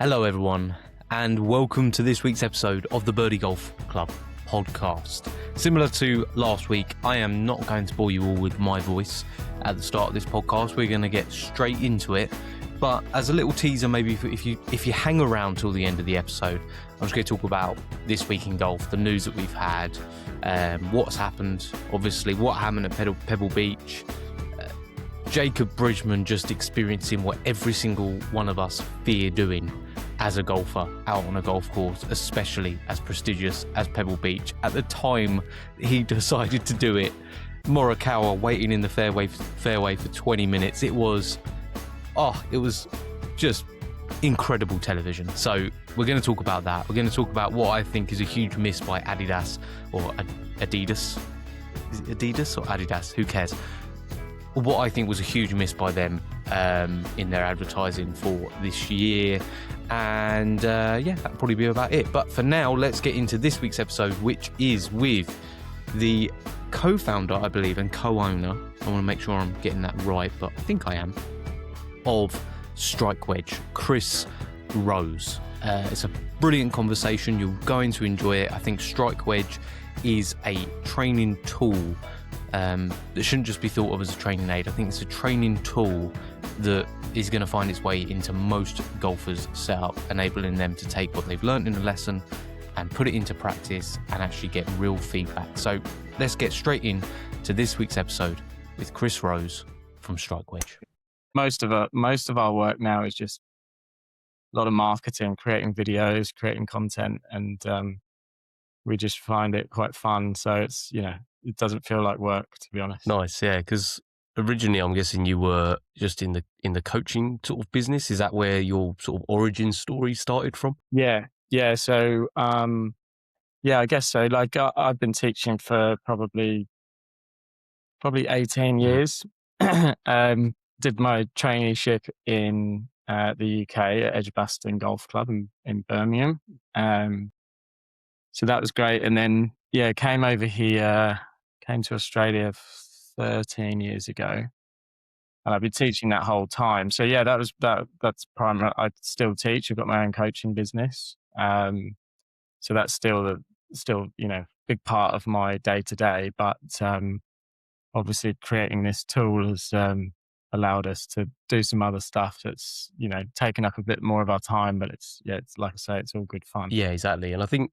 Hello everyone, and welcome to this week's episode of the Birdie Golf Club Podcast. Similar to last week, I am not going to bore you all with my voice at the start of this podcast. We're going to get straight into it, but as a little teaser, maybe if you hang around till the end of the episode, I'm just going to talk about this week in golf, the news that we've had, what's happened, obviously what happened at Pebble Beach, Jacob Bridgman just experiencing what every single one of us fear doing as a golfer out on a golf course, especially as prestigious as Pebble Beach. At the time he decided to do it, Morikawa waiting in the fairway for 20 minutes. It was just incredible television. So we're going to talk about that. We're going to talk about what I think is a huge miss by Adidas or Adidas. Is it Adidas or Adidas? Who cares? What I think was a huge miss by them in their advertising for this year. And that'll probably be about it. But for now, let's get into this week's episode, which is with the co-founder, I believe, and co-owner. I want to make sure I'm getting that right, but I think I am, of Strike Wedge, Chris Rose. It's a brilliant conversation. You're going to enjoy it. I think Strike Wedge is a training tool that shouldn't just be thought of as a training aid. I think it's a training tool that is going to find its way into most golfers' setup, enabling them to take what they've learned in a lesson and put it into practice and actually get real feedback. So let's get straight into this week's episode with Chris Rose from Strike Wedge. Most of our work now is just a lot of marketing, creating videos, creating content, and we just find it quite fun. So it's, it doesn't feel like work, to be honest. Nice, yeah, because originally I'm guessing you were just in the coaching sort of business. Is that where your sort of origin story started from? Yeah. So I guess so. Like I've been teaching for probably 18 years. Did my traineeship in the UK at Edgbaston Golf Club in Birmingham. So that was great. And then, came over here, came to Australia 13 years ago. And I've been teaching that whole time. So that's primary. I still teach. I've got my own coaching business. So that's still big part of my day to day. But obviously creating this tool has allowed us to do some other stuff that's, taken up a bit more of our time, but it's like I say, it's all good fun. Yeah, exactly. And I think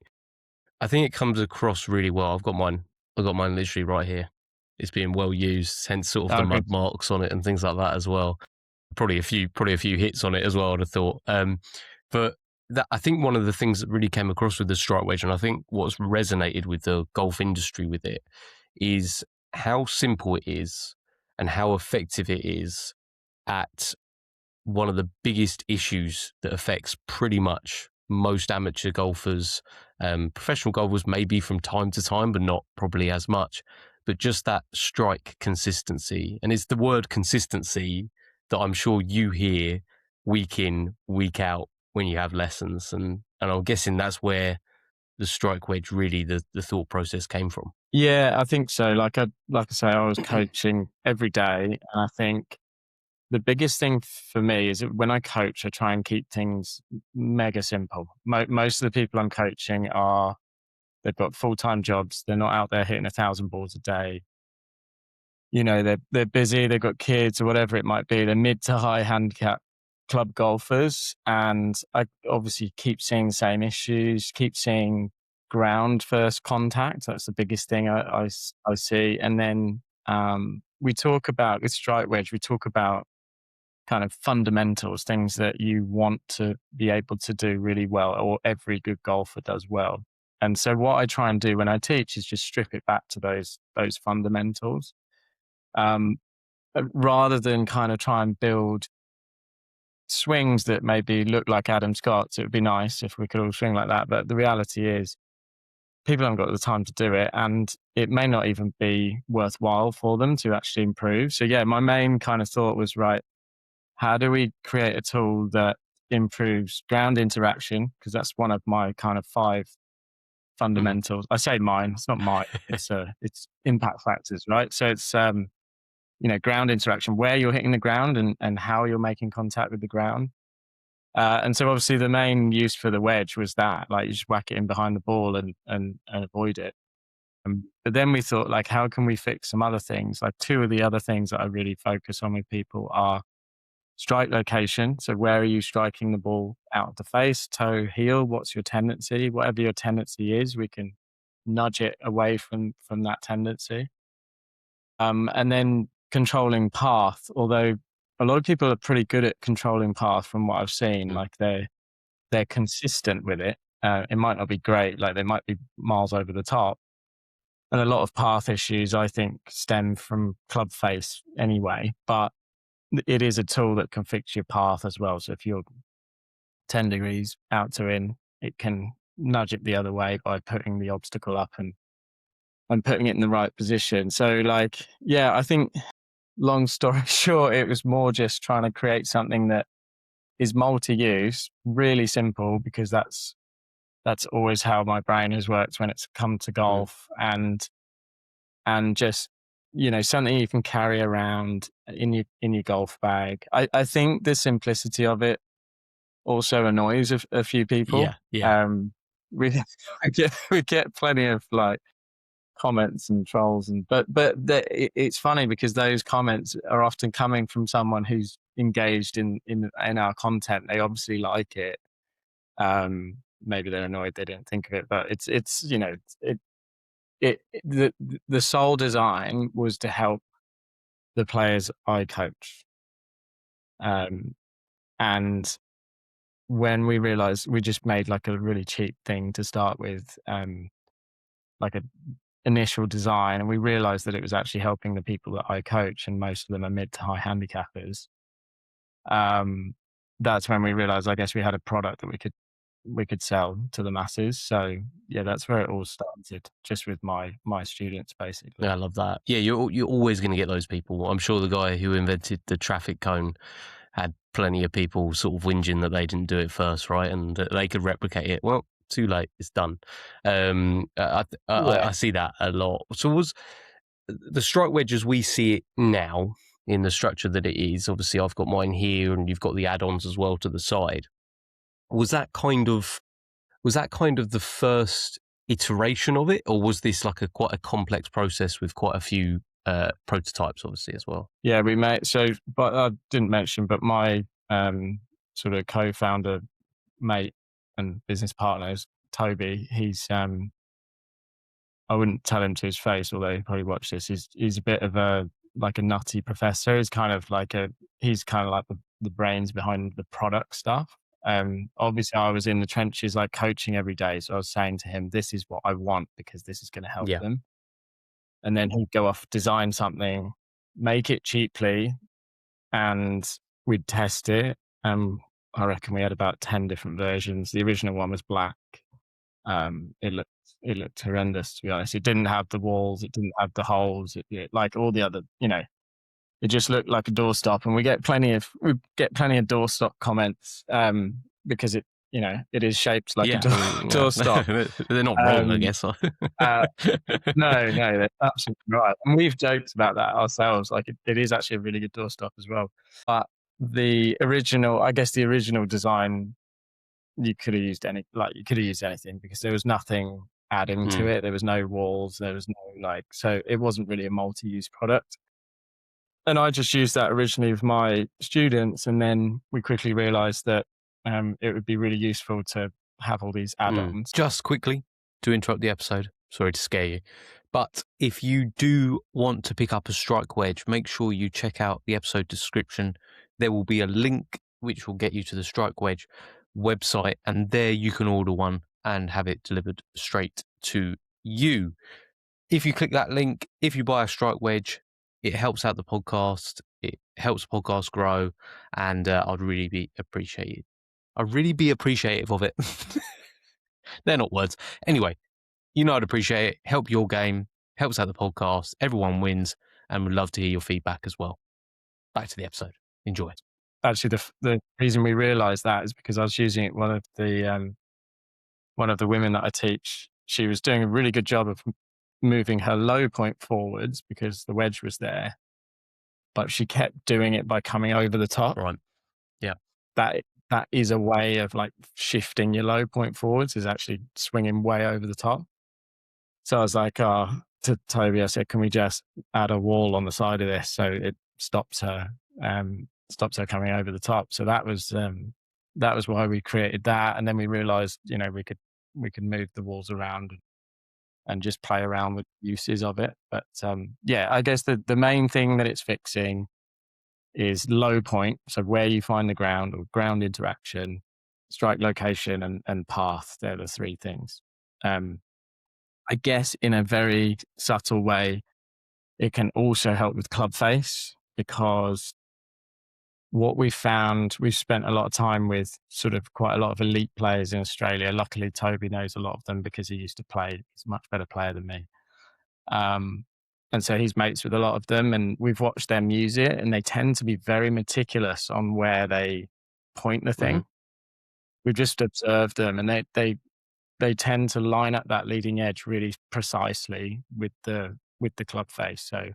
it comes across really well. I've got mine literally right here. It's being well used, hence sort of the mud marks on it and things like that as well. Probably a few hits on it as well, I'd have thought. But I think one of the things that really came across with the Strike Wedge, and I think what's resonated with the golf industry with it, is how simple it is and how effective it is at one of the biggest issues that affects pretty much most amateur golfers, professional golfers maybe from time to time, but not probably as much. But just that strike consistency. And it's the word consistency that I'm sure you hear week in, week out when you have lessons. And I'm guessing that's where the Strike Wedge, really the thought process came from. Yeah, I think so. Like I say, I was coaching every day. And I think the biggest thing for me is that when I coach, I try and keep things mega simple. Most of the people I'm coaching they've got full-time jobs. They're not out there hitting 1,000 balls a day. They're busy. They've got kids or whatever it might be. They're mid to high handicap club golfers. And I obviously keep seeing the same issues, keep seeing ground first contact. That's the biggest thing I see. And then we talk about, with Strike Wedge, we talk about kind of fundamentals, things that you want to be able to do really well, or every good golfer does well. And so what I try and do when I teach is just strip it back to those fundamentals, rather than kind of try and build swings that maybe look like Adam Scott's. It would be nice if we could all swing like that. But the reality is people haven't got the time to do it, and it may not even be worthwhile for them to actually improve. So my main kind of thought was, right, how do we create a tool that improves ground interaction? Because that's one of my kind of 5 fundamentals. I say mine, it's not mine. It's impact factors, right? So it's ground interaction, where you're hitting the ground and how you're making contact with the ground. And so obviously the main use for the wedge was that, like you just whack it in behind the ball and avoid it. But then we thought, like, how can we fix some other things? Like, two of the other things that I really focus on with people are strike location. So where are you striking the ball? Out of the face, toe, heel? What's your tendency? Whatever your tendency is, we can nudge it away from that tendency. And then controlling path, although a lot of people are pretty good at controlling path from what I've seen. Like they're consistent with it. It might not be great, like they might be miles over the top. And a lot of path issues, I think, stem from club face anyway, but it is a tool that can fix your path as well. So if you're 10 degrees out to in, it can nudge it the other way by putting the obstacle up and putting it in the right position. So like, yeah, I think long story short, it was more just trying to create something that is multi-use, really simple, because that's always how my brain has worked when it's come to golf, and just, you know, something you can carry around in your golf bag. I think the simplicity of it also annoys a few people. Yeah. We get plenty of like comments and trolls, but it's funny because those comments are often coming from someone who's engaged in our content. They obviously like it. Maybe they're annoyed they didn't think of it, but it's you know, the sole design was to help the players I coach. And when we realized, we just made like a really cheap thing to start with, like a initial design, and we realized that it was actually helping the people that I coach, and most of them are mid to high handicappers. That's when we realized, I guess, we had a product that we could sell to the masses. So yeah, that's where it all started, just with my students, basically. Yeah, I love that. Yeah, you're always going to get those people. I'm sure the guy who invented the traffic cone had plenty of people sort of whinging that they didn't do it first, right? And that they could replicate it. Well, too late. It's done. I see that a lot. So was the strike wedge as we see it now, in the structure that it is, obviously I've got mine here and you've got the add-ons as well to the side. Was that kind of the first iteration of it, or was this like quite a complex process with quite a few prototypes, obviously, as well? Yeah, we made, but I didn't mention, but my sort of co-founder, mate, and business partner is Toby. He's I wouldn't tell him to his face, although he probably watched this. He's a bit of a nutty professor. He's kind of like the brains behind the product stuff. Obviously I was in the trenches, like coaching every day. So I was saying to him, this is what I want because this is going to help them. And then he'd go off, design something, make it cheaply, and we'd test it. I reckon we had about 10 different versions. The original one was black. It looked horrendous, to be honest. It didn't have the walls. It didn't have the holes. It like all the other, you know, it just looked like a doorstop. And we get plenty of doorstop comments, because it, you know, it is shaped like a doorstop. They're not wrong, I guess. No, they're absolutely right. And we've joked about that ourselves. Like it is actually a really good doorstop as well. But the original design, you could have used anything, because there was nothing adding to it. There was no walls. There was no so it wasn't really a multi-use product. And I just used that originally with my students. And then we quickly realized that it would be really useful to have all these add-ons. Just quickly to interrupt the episode, sorry to scare you, but if you do want to pick up a strike wedge, make sure you check out the episode description. There will be a link which will get you to the Strike Wedge website, and there you can order one and have it delivered straight to you. If you click that link, if you buy a strike wedge, it helps out the podcast. It helps the podcast grow, and I'd really be appreciative of it. They're not words. Anyway, you know I'd appreciate it. Help your game, helps out the podcast. Everyone wins, and we'd love to hear your feedback as well. Back to the episode. Enjoy. Actually, the reason we realised that is because I was using it. One of the women that I teach, she was doing a really good job of moving her low point forwards because the wedge was there, but she kept doing it by coming over the top. Right. Yeah. That that is a way of like shifting your low point forwards, is actually swinging way over the top. So I was like, to Toby, I said, can we just add a wall on the side of this so it stops her coming over the top? So that was why we created that. And then we realized, we could move the walls around and just play around with uses of it. But yeah, I guess the main thing that it's fixing is low point. So where you find the ground or ground interaction, strike location, and path. They're the three things. I guess in a very subtle way, it can also help with club face, because what we found, we've spent a lot of time with sort of quite a lot of elite players in Australia. Luckily, Toby knows a lot of them because he used to play. He's a much better player than me. And so he's mates with a lot of them, and we've watched them use it, and they tend to be very meticulous on where they point the thing. Mm-hmm. We've just observed them, and they tend to line up that leading edge really precisely with the club face. So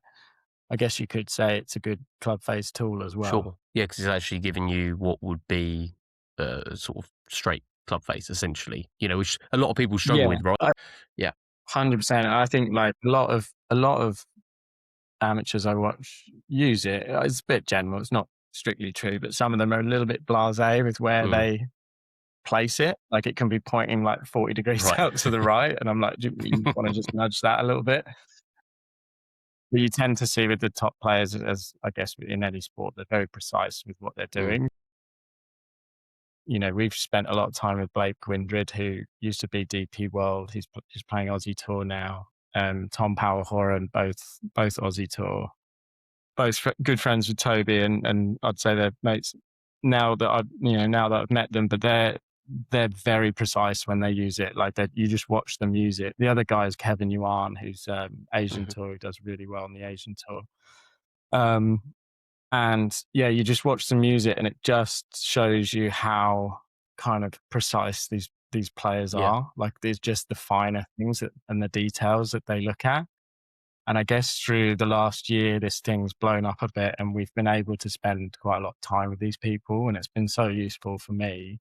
I guess you could say it's a good club face tool as well. Sure. Yeah, because it's actually giving you what would be a sort of straight club face, essentially. Which a lot of people struggle with, right? Yeah. 100%. I think like a lot of amateurs I watch use it. It's a bit general. It's not strictly true, but some of them are a little bit blasé with where they place it. Like it can be pointing like 40 degrees out to the right. And I'm like, do you want to just nudge that a little bit? But you tend to see with the top players, as I guess in any sport, they're very precise with what they're doing. We've spent a lot of time with Blake Quindred, who used to be DP World. He's playing Aussie Tour now. Tom Power-Horan, both Aussie Tour, both good friends with Toby, and I'd say they're mates now that I've met them. But they're very precise when they use it. Like that, you just watch them use it. The other guy is Kevin Yuan, who's Asian Tour, who does really well on the Asian Tour. And yeah, you just watch them use it, and it just shows you how kind of precise these players are. Like there's just the finer things and the details that they look at. And I guess through the last year, this thing's blown up a bit, and we've been able to spend quite a lot of time with these people, and it's been so useful for me,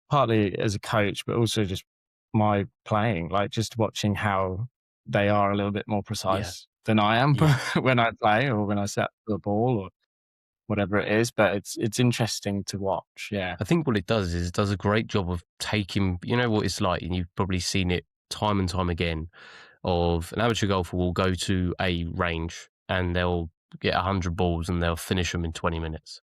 partly as a coach, but also just my playing, like just watching how they are a little bit more precise than I am when I play or when I set the ball or whatever it is. But it's interesting to watch. Yeah. I think what it does is it does a great job of taking, what it's like, and you've probably seen it time and time again, of an amateur golfer will go to a range and they'll get 100 balls and they'll finish them in 20 minutes.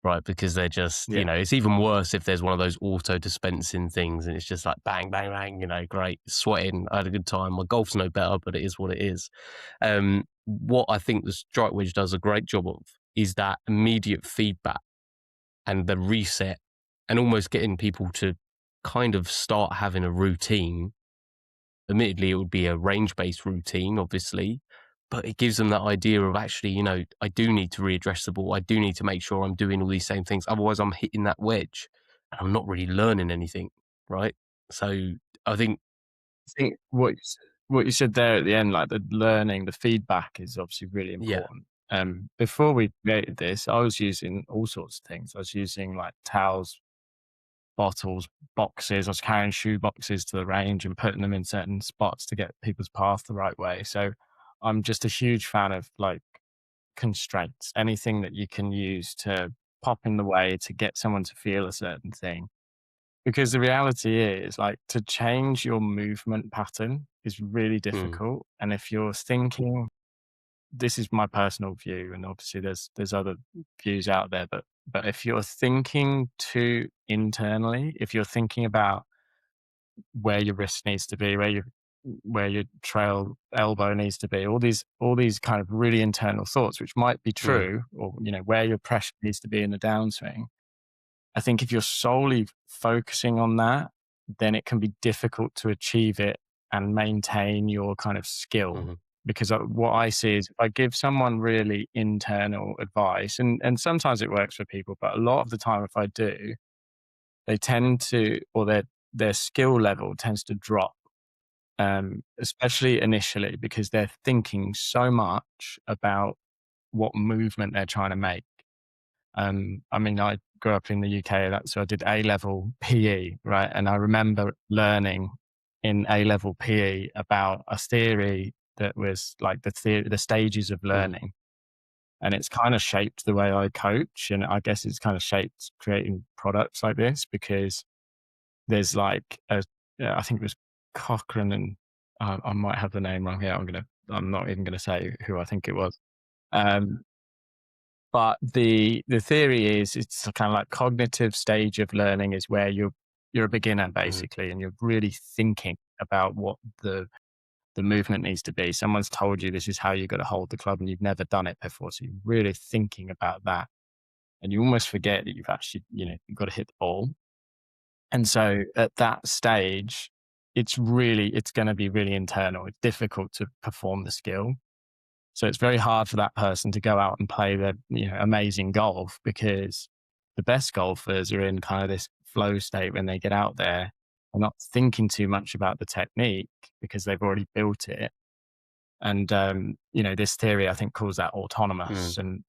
Right, because they're just, it's even worse if there's one of those auto dispensing things and it's just like bang, bang, bang, great, sweating, I had a good time. My golf's no better, but it is what it is. What I think the Strike Wedge does a great job of is that immediate feedback and the reset, and almost getting people to kind of start having a routine. Admittedly, it would be a range-based routine, obviously, but it gives them that idea of actually, I do need to readdress the ball. I do need to make sure I'm doing all these same things. Otherwise, I'm hitting that wedge and I'm not really learning anything, right? So I think what you said there at the end, like the learning, the feedback is obviously really important. Before we created this, I was using all sorts of things. I was using like towels, bottles, boxes. I was carrying shoe boxes to the range and putting them in certain spots to get people's path the right way. So I'm just a huge fan of like constraints, anything that you can use to pop in the way to get someone to feel a certain thing. Because the reality is, like, to change your movement pattern is really difficult. And if you're thinking, this is my personal view, and obviously there's other views out there, but if you're thinking too internally, if you're thinking about where your wrist needs to be, where your trail elbow needs to be, all these kind of really internal thoughts, which might be true, or where your pressure needs to be in the downswing. I think if you're solely focusing on that, then it can be difficult to achieve it and maintain your kind of skill. Because what I see is if I give someone really internal advice, and sometimes it works for people, but a lot of the time if I do, they tend to, or their skill level tends to drop, especially initially, because they're thinking so much about what movement they're trying to make. I mean, grew up in the UK. So I did A-level PE, right? And I remember learning in A-level PE about a theory that was like the stages of learning. And it's kind of shaped the way I coach. And I guess it's kind of shaped creating products like this, because there's like I think it was Cochrane, and I might have the name wrong here. I'm not even going to say who I think it was. But the theory is, it's kind of like cognitive stage of learning is where you're a beginner basically, and you're really thinking about what the movement needs to be. Someone's told you this is how you got to hold the club, and you've never done it before, so you're really thinking about that, and you almost forget that you've actually, you've got to hit the ball. And so at that stage, it's going to be really internal. It's difficult to perform the skill. So it's very hard for that person to go out and play their, amazing golf, because the best golfers are in kind of this flow state when they get out there. They're not thinking too much about the technique because they've already built it. And, this theory, I think, calls that autonomous. And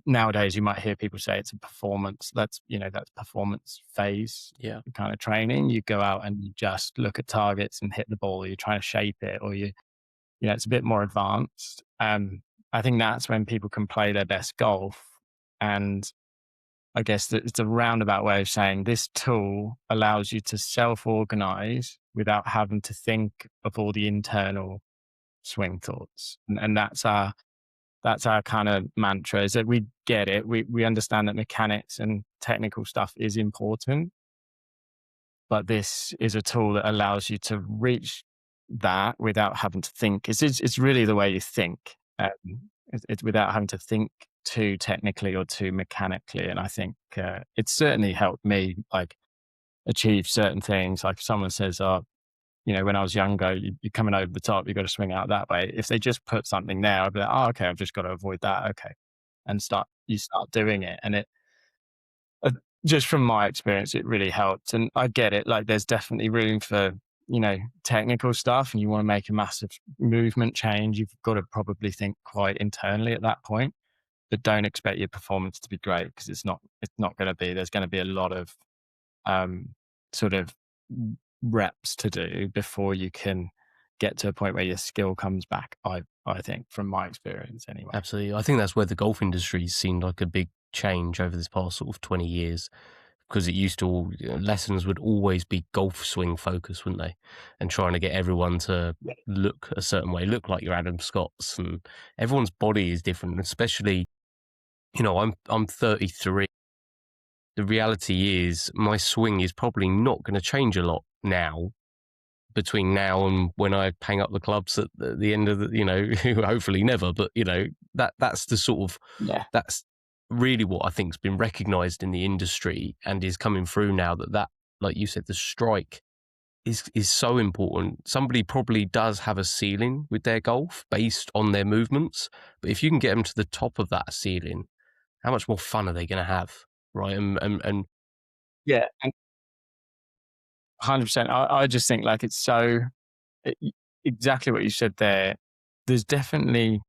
nowadays you might hear people say it's a performance. That's performance phase kind of training. You go out and you just look at targets and hit the ball. You're trying to shape it, or it's a bit more advanced. I think that's when people can play their best golf. And I guess that it's a roundabout way of saying this tool allows you to self-organize without having to think of all the internal swing thoughts. And that's our kind of mantra, is that we get it. We understand that mechanics and technical stuff is important, but this is a tool that allows you to reach that without having to think. It's really the way you think. It's without having to think too technically or too mechanically. And I think it's certainly helped me like achieve certain things. Like if someone says, when I was younger, you're coming over the top, you've got to swing out that way. If they just put something there, I'd be like, oh, okay, I've just got to avoid that. Okay. And you start doing it. And it, just from my experience, it really helped. And I get it. Like there's definitely room for, technical stuff, and you want to make a massive movement change. You've got to probably think quite internally at that point, but don't expect your performance to be great, because it's not going to be. There's going to be a lot of sort of reps to do before you can get to a point where your skill comes back. I think, from my experience anyway. Absolutely. I think that's where the golf industry seemed like a big change over this past sort of 20 years, because it used to lessons would always be golf swing focused, wouldn't they? And trying to get everyone to look a certain way, look like your Adam Scotts, and everyone's body is different, especially, I'm 33. The reality is my swing is probably not going to change a lot now, between now and when I hang up the clubs at the end of the, hopefully never, but that's the sort of, that's really what I think has been recognized in the industry and is coming through now, that, like you said, the strike is so important. Somebody probably does have a ceiling with their golf based on their movements, but if you can get them to the top of that ceiling, how much more fun are they going to have? Right. And yeah, 100%. I just think like it's so exactly what you said there. There's definitely,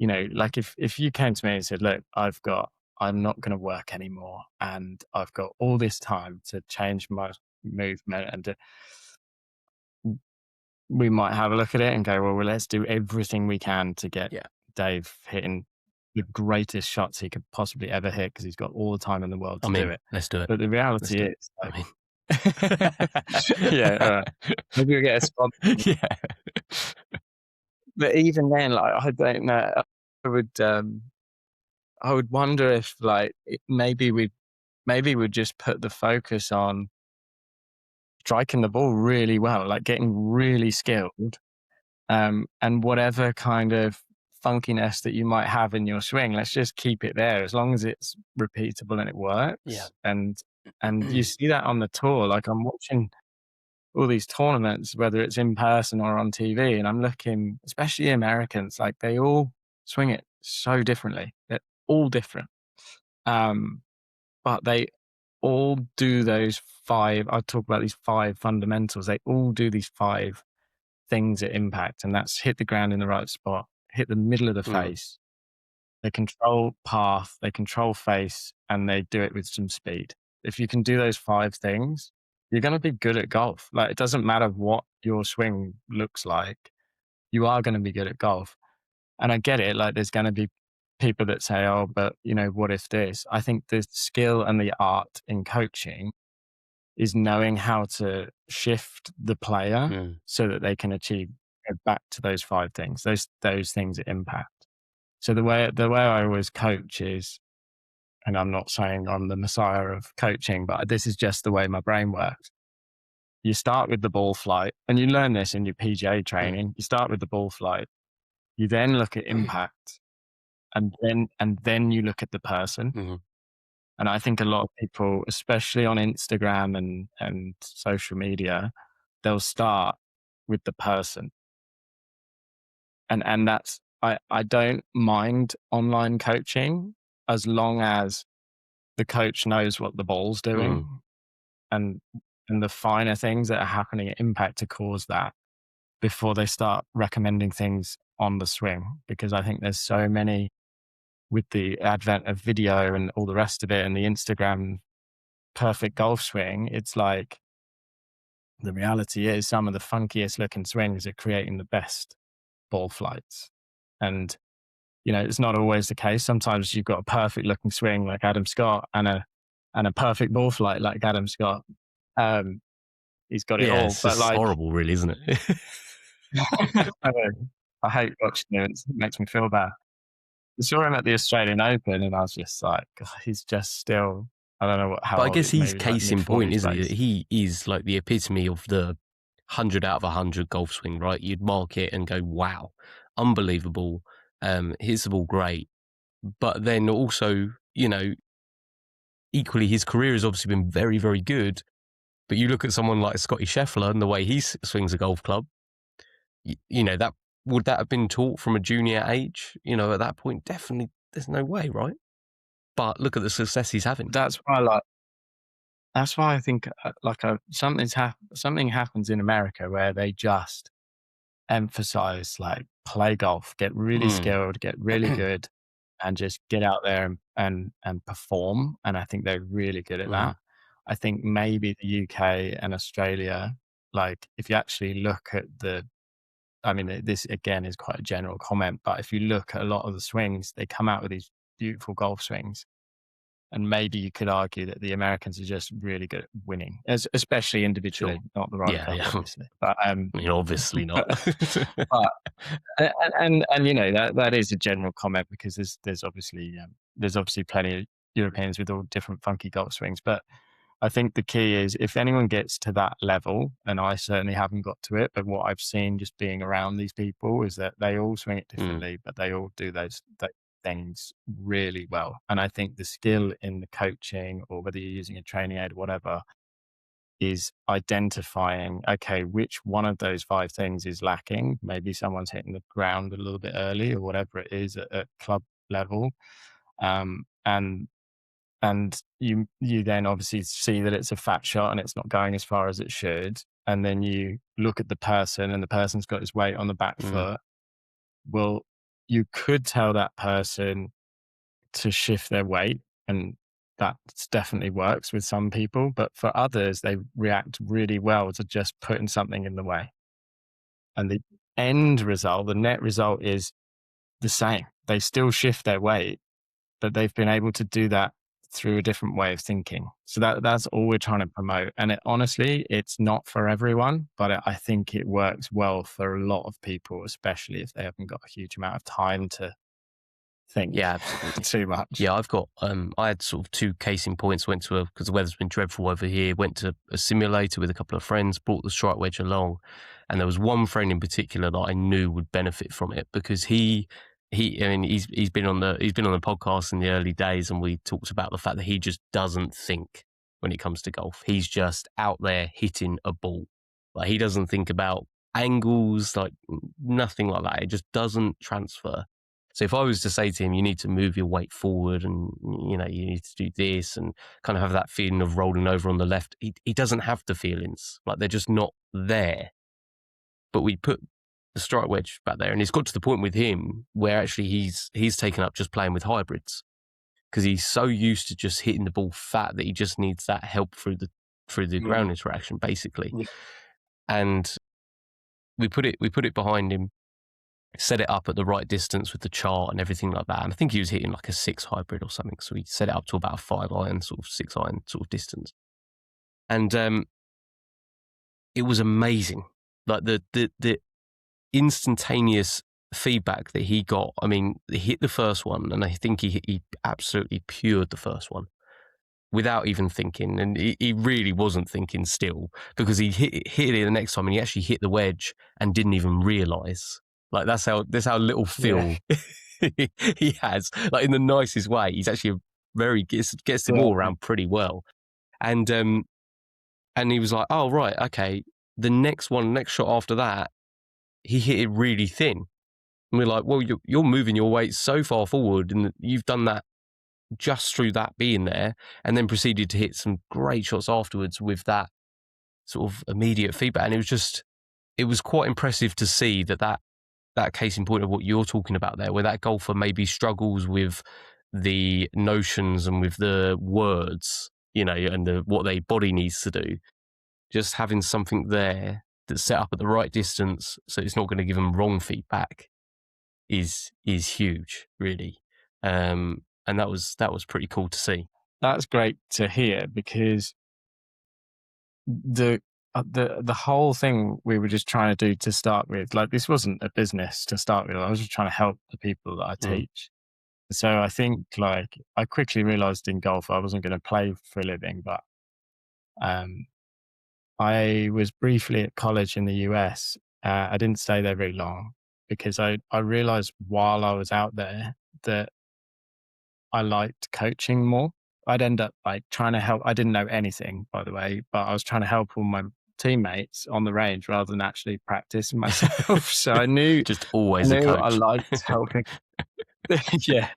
like if you came to me and said, look, I'm not going to work anymore, and I've got all this time to change my movement, and we might have a look at it and go, well, let's do everything we can to get Dave hitting the greatest shots he could possibly ever hit, because he's got all the time in the world to do it. Let's do it. But the reality is, yeah, all right. Maybe we'll get a sponsor. Yeah. But even then, like, I don't know. I would wonder if, like, maybe we'd just put the focus on striking the ball really well, like getting really skilled, and whatever kind of funkiness that you might have in your swing, let's just keep it there, as long as it's repeatable and it works. Yeah. And you see that on the tour. Like, I'm watching all these tournaments, whether it's in person or on TV, and I'm looking, especially Americans, like they all swing it so differently. They're all different. But they all do those five, I talk about these 5 fundamentals. They all do these 5 things at impact, and that's hit the ground in the right spot, hit the middle of the face, they control path, they control face, and they do it with some speed. If you can do those 5 things, you're going to be good at golf. Like, it doesn't matter what your swing looks like, you are going to be good at golf. And I get it. Like, there's going to be people that say, oh, but what if this? I think the skill and the art in coaching is knowing how to shift the player so that they can achieve back to those 5 things, those things that impact. So the way I always coach is, and I'm not saying I'm the messiah of coaching, but this is just the way my brain works. You start with the ball flight, and you learn this in your PGA training. You start with the ball flight. You then look at impact, and then you look at the person. And I think a lot of people, especially on Instagram and social media, they'll start with the person. And that's, I don't mind online coaching as long as the coach knows what the ball's doing and the finer things that are happening at impact to cause that before they start recommending things on the swing. Because I think there's so many, with the advent of video and all the rest of it and the Instagram perfect golf swing, it's like the reality is some of the funkiest looking swings are creating the best ball flights. And, it's not always the case. Sometimes you've got a perfect looking swing like Adam Scott and a perfect ball flight like Adam Scott. He's got it all. It's just horrible, really, isn't it? I hate watching him. It makes me feel bad. I saw him at the Australian Open and I was just like, God, he's just still, I don't know how. But I guess he's case in point, isn't he? He is like the epitome of the 100 out of 100 golf swing, right? You'd mark it and go, wow, unbelievable. Hits the ball great. But then also, equally, his career has obviously been very, very good. But you look at someone like Scotty Scheffler and the way he swings a golf club, that would that have been taught from a junior age? At that point, definitely, there's no way, right? But look at the success he's having. That's why I think something happens in America where they just emphasize like play golf, get really skilled, get really good, and just get out there and perform. And I think they're really good at that. I think maybe the UK and Australia, like if you actually look at this again is quite a general comment, but if you look at a lot of the swings, they come out with these beautiful golf swings. And maybe you could argue that the Americans are just really good at winning, especially individually, not the Ryder Cup, obviously. But obviously not. but that is a general comment because there's obviously plenty of Europeans with all different funky golf swings. But I think the key is if anyone gets to that level, and I certainly haven't got to it, but what I've seen just being around these people is that they all swing it differently, but they all do those things really well. And I think the skill in the coaching, or whether you're using a training aid or whatever, is identifying, okay, which one of those 5 things is lacking. Maybe someone's hitting the ground a little bit early or whatever it is at club level. And you then obviously see that it's a fat shot and it's not going as far as it should. And then you look at the person and the person's got his weight on the back foot. Well, you could tell that person to shift their weight, and that definitely works with some people. But for others, they react really well to just putting something in the way. And the end result, the net result is the same. They still shift their weight, but they've been able to do that through a different way of thinking. So that's all we're trying to promote. And honestly, it's not for everyone, but I think it works well for a lot of people, especially if they haven't got a huge amount of time to think too much. Yeah, I've got, I had sort of 2 case in points, because the weather's been dreadful over here, went to a simulator with a couple of friends, brought the Strike Wedge along. And there was one friend in particular that I knew would benefit from it because he's been on the podcast in the early days, and we talked about the fact that he just doesn't think when it comes to golf. He's just out there hitting a ball. Like, he doesn't think about angles, like nothing like that. It just doesn't transfer. So if I was to say to him, you need to move your weight forward and, you need to do this and kind of have that feeling of rolling over on the left, he doesn't have the feelings. Like, they're just not there. But we put the strike wedge back there, and it's got to the point with him where actually he's taken up just playing with hybrids because he's so used to just hitting the ball fat that he just needs that help through the ground interaction, basically. Yeah. And we put it behind him, set it up at the right distance with the chart and everything like that. And I think he was hitting like a 6 hybrid or something, so we set it up to about a 5 iron, sort of 6 iron sort of distance. And it was amazing, like the instantaneous feedback that he got. I mean, he hit the first one, and I think he absolutely pured the first one without even thinking, and he really wasn't thinking still, because he hit it the next time, and he actually hit the wedge and didn't even realise. Like that's how little feel he has. Like in the nicest way, he's actually gets the ball around pretty well, and he was like, oh right, okay. The next shot after that, he hit it really thin. And we're like, well, you're moving your weight so far forward, and you've done that just through that being there, and then proceeded to hit some great shots afterwards with that sort of immediate feedback. And it was quite impressive to see that case in point of what you're talking about there, where that golfer maybe struggles with the notions and with the words, and what their body needs to do. Just having something there that's set up at the right distance, so it's not going to give them wrong feedback, is huge, really. And that was pretty cool to see. That's great to hear, because the whole thing we were just trying to do to start with, like, this wasn't a business to start with. I was just trying to help the people that I teach. So I think, like, I quickly realized in golf I wasn't going to play for a living, but I was briefly at college in the US. I didn't stay there very long, because I realized while I was out there that I liked coaching more. I'd end up like trying to help. I didn't know anything, by the way, but I was trying to help all my teammates on the range rather than actually practice myself. So I knew just always a coach. I liked helping. Yeah,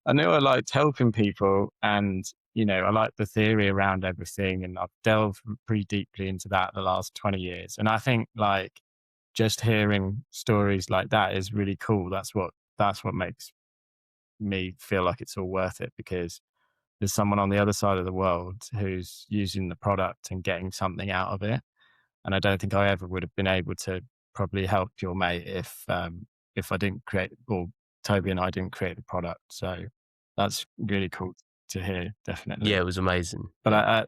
I knew I liked helping people, and I liked the theory around everything, and I've delved pretty deeply into that the last 20 years. And I think, like, just hearing stories like that is really cool. That's what makes me feel like it's all worth it, because there's someone on the other side of the world who's using the product and getting something out of it. And I don't think I ever would have been able to probably help your mate if I didn't create, or Toby and I didn't create the product. So that's really cool to hear, definitely. Yeah, it was amazing. But I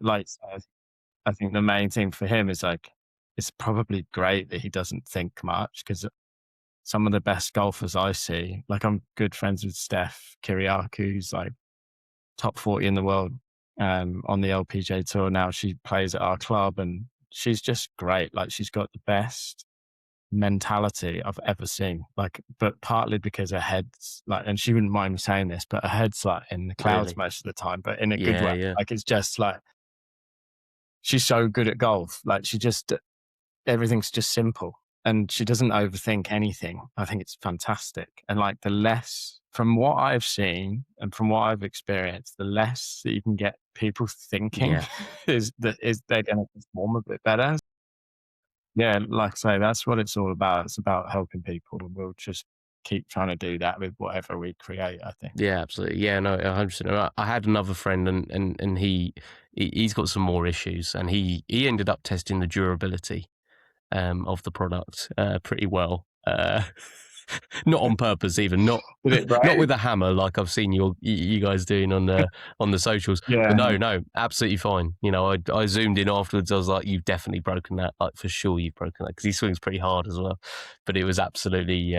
think the main thing for him is, like, it's probably great that he doesn't think much, because some of the best golfers I see, like, I'm good friends with Steph Kyriakou, who's like top 40 in the world on the LPGA tour now. She plays at our club, and she's just great. Like, she's got the best mentality I've ever seen. Like, but partly because her head's like, and she wouldn't mind me saying this, but her head's like in the clouds most of the time, but in a good way. Yeah. Like, it's just like, she's so good at golf. Like, everything's just simple, and she doesn't overthink anything. I think it's fantastic. And, like, from what I've seen and from what I've experienced, the less that you can get people thinking is they're going to perform a bit better. Yeah, like I say, that's what it's all about. It's about helping people, and we'll just keep trying to do that with whatever we create, I think. Yeah, absolutely. Yeah, no, 100%. I had another friend, and he's got some more issues, and he ended up testing the durability of the product pretty well. Not on purpose, even not with a hammer like I've seen you guys doing on the socials. Yeah, but no, absolutely fine. I zoomed in afterwards. I was like, you've definitely broken that. Like, for sure, you've broken that, because he swings pretty hard as well. But it was absolutely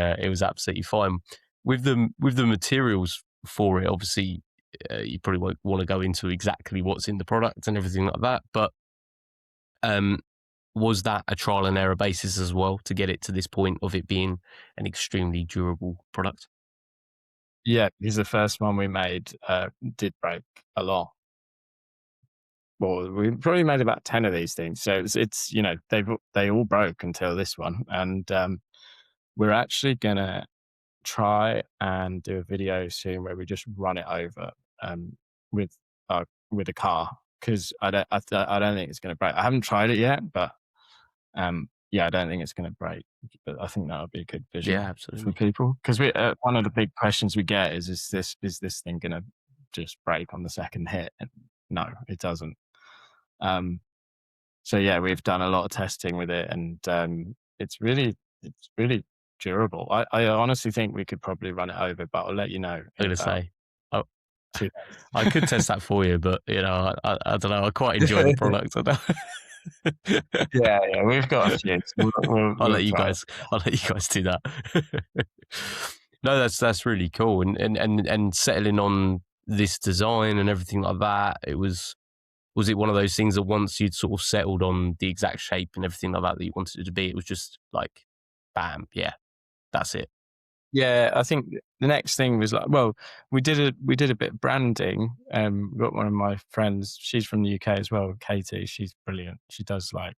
fine with the materials for it. Obviously, you probably won't want to go into exactly what's in the product and everything like that, but was that a trial and error basis as well to get it to this point of it being an extremely durable product? Yeah, because the first one we made did break a lot. Well, we probably made about 10 of these things. So it's they all broke until this one. And we're actually going to try and do a video soon where we just run it over with a car, because I don't think it's going to break. I haven't tried it yet, but yeah, I don't think it's going to break, but I think that would be a good vision Yeah, for absolutely. people. Because one of the big questions we get is this thing going to just break on the second hit? And no, it doesn't. So yeah, we've done a lot of testing with it, and it's really durable. I honestly think we could probably run it over, but I'll let you know I'm in gonna about say, oh, 2 days. I could test that for you, but I don't know. I quite enjoy the product. I know. Yeah, we've got a few. So we'll try it. I'll let you guys do that. No, that's really cool, and settling on this design and everything like that. Was it one of those things that once you'd sort of settled on the exact shape and everything like that you wanted it to be, it was just like, bam, yeah, that's it. Yeah, I think the next thing was like, well, we did a bit of branding. We got one of my friends, she's from the UK as well, Katie. She's brilliant. She does like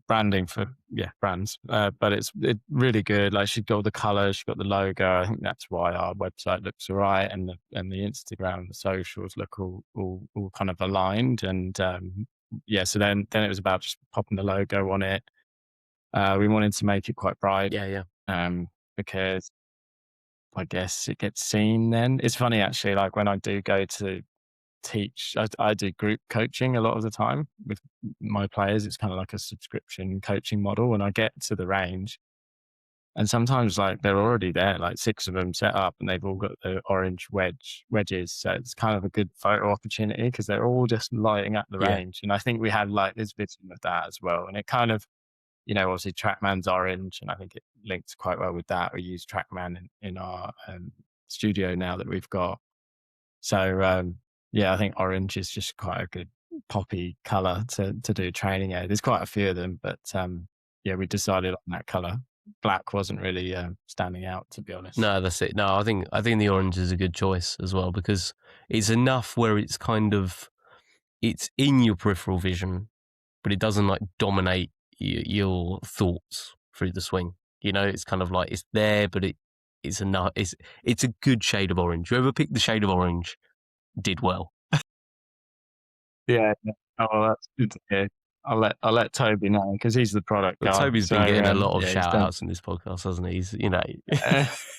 branding for brands, but it's really good. Like she's got all the colors, she's got the logo. I think that's why our website looks all right, and the Instagram, the socials look all kind of aligned. And so then it was about just popping the logo on it. We wanted to make it quite bright, Yeah. because I guess it gets seen. Then it's funny actually, like when I do go to teach, I do group coaching a lot of the time with my players. It's kind of like a subscription coaching model, and I get to the range, and sometimes like they're already there, like 6 of them set up, and they've all got the orange wedges. So it's kind of a good photo opportunity because they're all just lighting up the Yeah. range. And I think we had like this vision of that as well, and it kind of, obviously Trackman's orange, and I think it links quite well with that. We use Trackman in our studio now that we've got. So I think orange is just quite a good poppy color to do training aid. There's quite a few of them, but we decided on that color. Black wasn't really standing out, to be honest. No, that's it. No, I think the orange is a good choice as well, because it's enough where it's kind of, it's in your peripheral vision, but it doesn't like dominate your thoughts through the swing. It's kind of like it's there, but it's enough. It's a good shade of orange. Whoever picked the shade of orange did well. Yeah. Oh, that's good to hear. I'll let Toby know because he's the product guy. Toby's been getting a lot of shout outs in this podcast, hasn't he?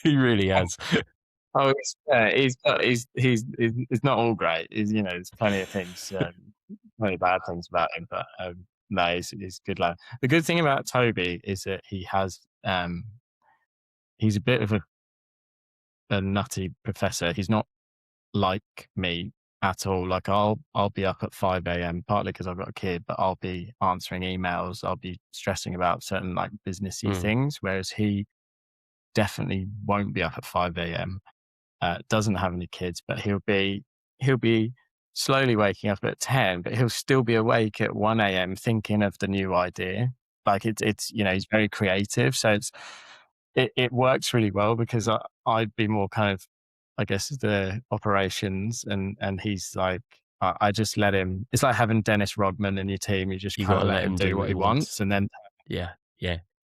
He really has. Oh, he's not all great. There's plenty of things, plenty of bad things about him, but no, he's a good lad. The good thing about Toby is that he has, he's a bit of a nutty professor. He's not like me at all. Like I'll be up at 5 a.m. partly because I've got a kid, but I'll be answering emails. I'll be stressing about certain like businessy things, whereas he definitely won't be up at 5 a.m. Doesn't have any kids, but he'll be slowly waking up at 10, but he'll still be awake at 1 a.m. thinking of the new idea. Like it's he's very creative, so it works really well because I'd be more kind of, I guess, the operations, and he's like, I just let him. It's like having Dennis Rodman in your team. You just kind of let him do what he wants, and then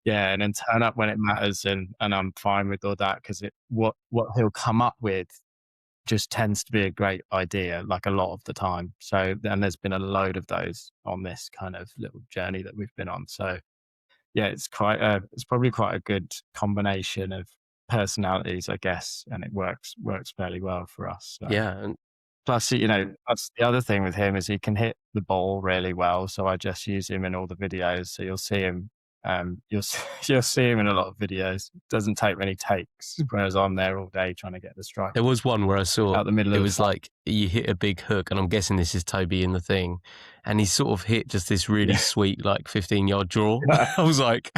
and then turn up when it matters, and I'm fine with all that because what he'll come up with just tends to be a great idea, like a lot of the time. So, and there's been a load of those on this kind of little journey that we've been on. So, yeah, it's probably quite a good combination of personalities, I guess, and it works fairly well for us. So. Yeah, and plus, that's the other thing with him is he can hit the ball really well. So I just use him in all the videos. So you'll see him. You'll see him in a lot of videos. Doesn't take many takes, whereas I'm there all day trying to get the strike. There was one where I saw out the middle. It was like you hit a big hook, and I'm guessing this is Toby in the thing, and he sort of hit just this really sweet like 15-yard draw. I was like,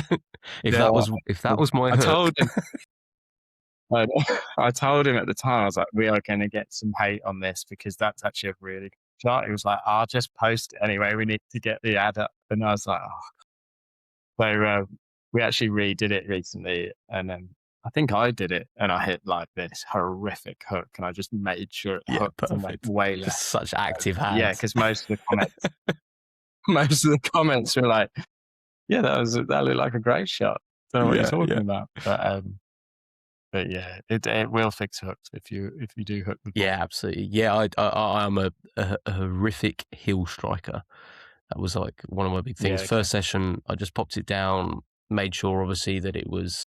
if that was my hook. I told him at the time, I was like, we are going to get some hate on this because that's actually a really good shot. He was like, I'll just post it anyway. We need to get the ad up. And I was like, oh. So we actually redid it recently, and I think I did it, and I hit like this horrific hook, and I just made sure it hooked and went way left. Such active hands. Yeah, because most of the comments were like, yeah, that looked like a great shot. Don't know what you're talking about. But yeah, it will fix hooks if you do hook the ball. Yeah, absolutely. Yeah, I'm a horrific heel striker. That was like one of my big things. Yeah, okay. First session, I just popped it down, made sure obviously that it was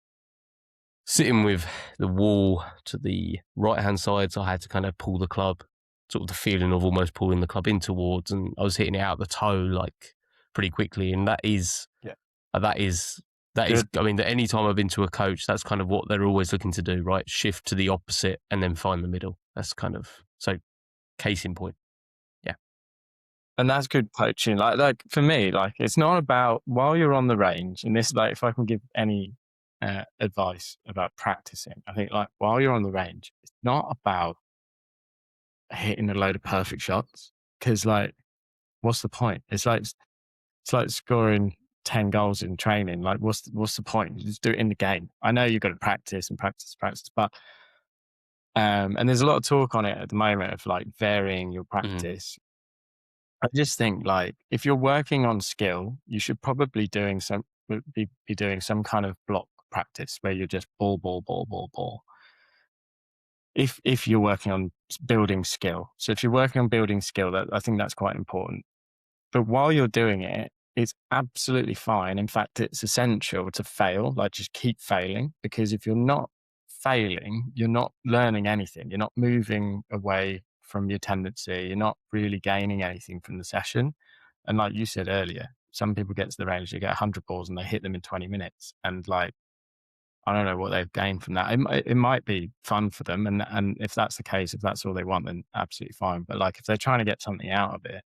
sitting with the wall to the right-hand side, so I had to kind of pull the club, sort of the feeling of almost pulling the club in towards, and I was hitting it out the toe like pretty quickly, and that is, Good. I mean, that any time I've been to a coach, that's kind of what they're always looking to do, right? Shift to the opposite and then find the middle. That's kind of, so case in point. And that's good coaching. Like for me, like it's not about while you're on the range, and this, like, if I can give any advice about practicing, I think like while you're on the range, it's not about hitting a load of perfect shots, because like, what's the point? It's like scoring 10 goals in training. Like, what's the point? You just do it in the game. I know you've got to practice and practice, but and there's a lot of talk on it at the moment of like varying your practice. I just think like if you're working on skill, you should probably be doing some kind of block practice where you're just ball, ball, ball, ball, ball. If you're working on building skill, so if you're working on building skill, that I think that's quite important. But while you're doing it, it's absolutely fine. In fact, it's essential to fail. Like, just keep failing, because if you're not failing, you're not learning anything. You're not moving away from your tendency. You're not really gaining anything from the session. And like you said earlier, some people get to the range, they get 100 balls and they hit them in 20 minutes. And like, I don't know what they've gained from that. It might be fun for them. And if that's the case, if that's all they want, then absolutely fine. But like, if they're trying to get something out of it,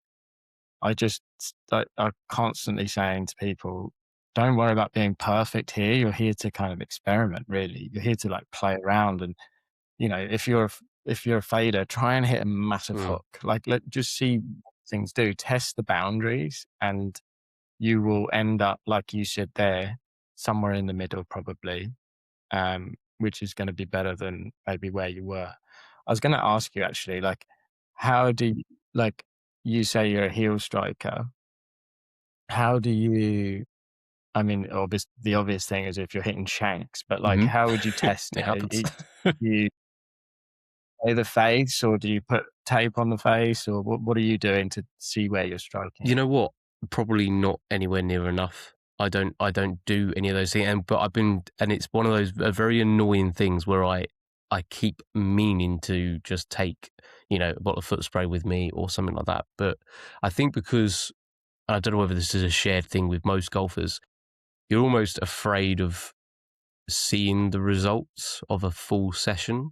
I'm constantly saying to people, don't worry about being perfect here. You're here to kind of experiment, really. You're here to like play around. And, you know, if you're a fader, try and hit a massive hook. Like, just see what things do. Test the boundaries, and you will end up, like you said there, somewhere in the middle probably, which is going to be better than maybe where you were. I was going to ask you actually, like, how do you, like, you say you're a heel striker. How do you, I mean, the obvious thing is if you're hitting shanks, but like, how would you test It it? happens. Do you play the face, or do you put tape on the face, or what are you doing to see where you're striking You it? know what? Probably not anywhere near enough. I don't do any of those things, but and it's one of those very annoying things where I keep meaning to just take, a bottle of foot spray with me or something like that. But I think because, I don't know whether this is a shared thing with most golfers, you're almost afraid of seeing the results of a full session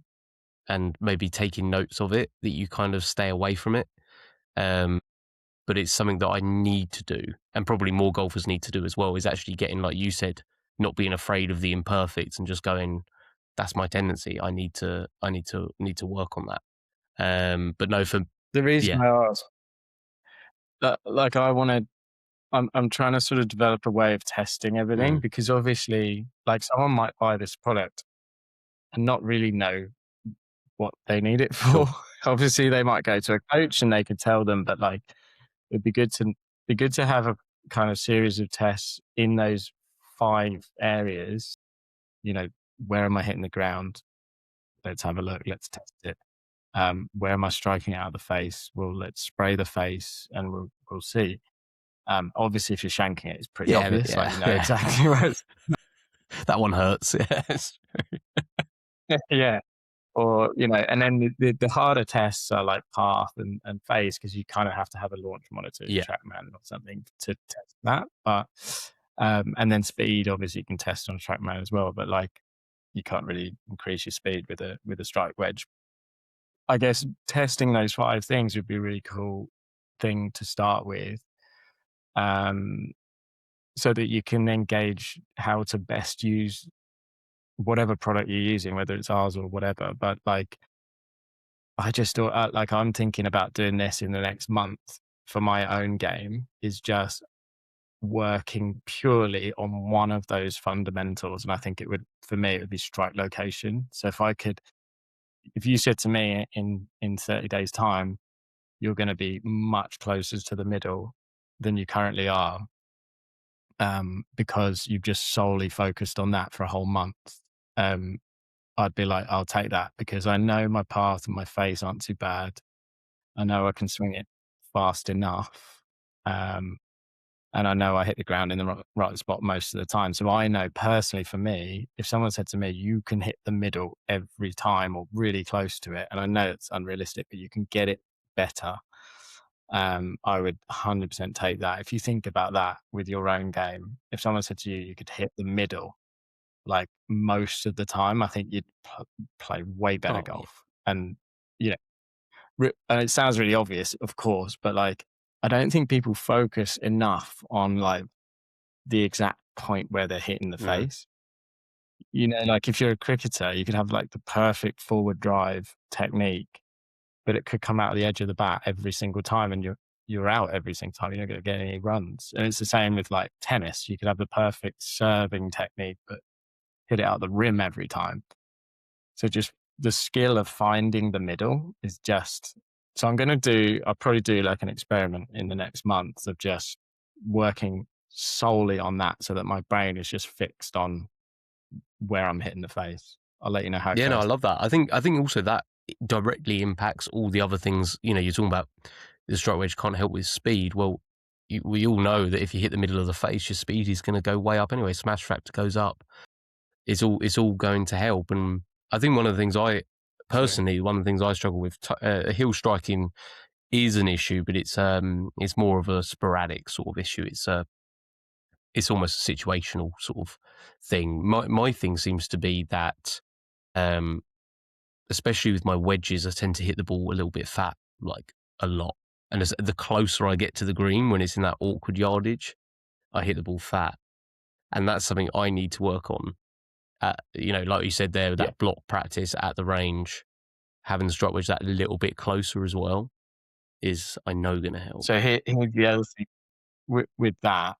and maybe taking notes of it, that you kind of stay away from it. But it's something that I need to do, and probably more golfers need to do as well, is actually getting, like you said, not being afraid of the imperfects and just going, that's my tendency. I need to work on that. But no, The reason yeah, I ask, like, I'm trying to sort of develop a way of testing everything, because obviously, like, someone might buy this product and not really know what they need it for. sure. Obviously, they might go to a coach and they could tell them, but like, it'd be good to have a kind of series of tests in those 5 areas. You know, where am I hitting the ground? Let's have a look. Let's test it. Where am I striking out of the face? Well, let's spray the face and we'll see. Obviously, if you're shanking it, it's pretty Yeah, obvious. yeah, Like, you know yeah. exactly where it's. That one hurts. Yes. Yeah. Or, you know, and then the harder tests are like path and phase, because you kind of have to have a launch monitor, Yeah. TrackMan or something to test that. But and then speed, obviously, you can test on TrackMan as well. But like, you can't really increase your speed with a strike wedge. I guess testing those 5 things would be a really cool thing to start with, um, so that you can then gauge how to best use whatever product you're using, whether it's ours or whatever. But like, I just thought, like, I'm thinking about doing this in the next month for my own game, is just working purely on one of those fundamentals. And I think for me, it would be strike location. So if you said to me in 30 days time, you're going to be much closer to the middle than you currently are, because you've just solely focused on that for a whole month. I'd be like, I'll take that, because I know my path and my face aren't too bad. I know I can swing it fast enough. And I know I hit the ground in the right spot most of the time. So I know personally for me, if someone said to me, you can hit the middle every time or really close to it, and I know it's unrealistic, but you can get it better, I would 100% take that. If you think about that with your own game, if someone said to you, you could hit the middle like most of the time, I think you'd play way better golf. And, you know, and it sounds really obvious, of course, but like, I don't think people focus enough on like the exact point where they're hitting the face. You know, like if you're a cricketer, you could have like the perfect forward drive technique, but it could come out of the edge of the bat every single time, and you're out every single time. You're not going to get any runs. And it's the same with like tennis. You could have the perfect serving technique, but hit it out the rim every time. So just the skill of finding the middle is just. So I'll probably do like an experiment in the next month of just working solely on that, so that my brain is just fixed on where I'm hitting the face. I'll let you know how it goes. Yeah, no, I love that. I think also that directly impacts all the other things. You know, you're talking about the strike wedge can't help with speed. Well, we all know that if you hit the middle of the face, your speed is going to go way up anyway. Smash factor goes up. It's all going to help. And I think one of the things I struggle with, heel striking is an issue, but it's more of a sporadic sort of issue. It's almost a situational sort of thing. My thing seems to be that, especially with my wedges, I tend to hit the ball a little bit fat, like a lot. And as the closer I get to the green, when it's in that awkward yardage, I hit the ball fat, and that's something I need to work on. You know, like you said there, that block practice at the range, having the strike wedge that little bit closer as well is, I know, going to help. So here's the other thing with that.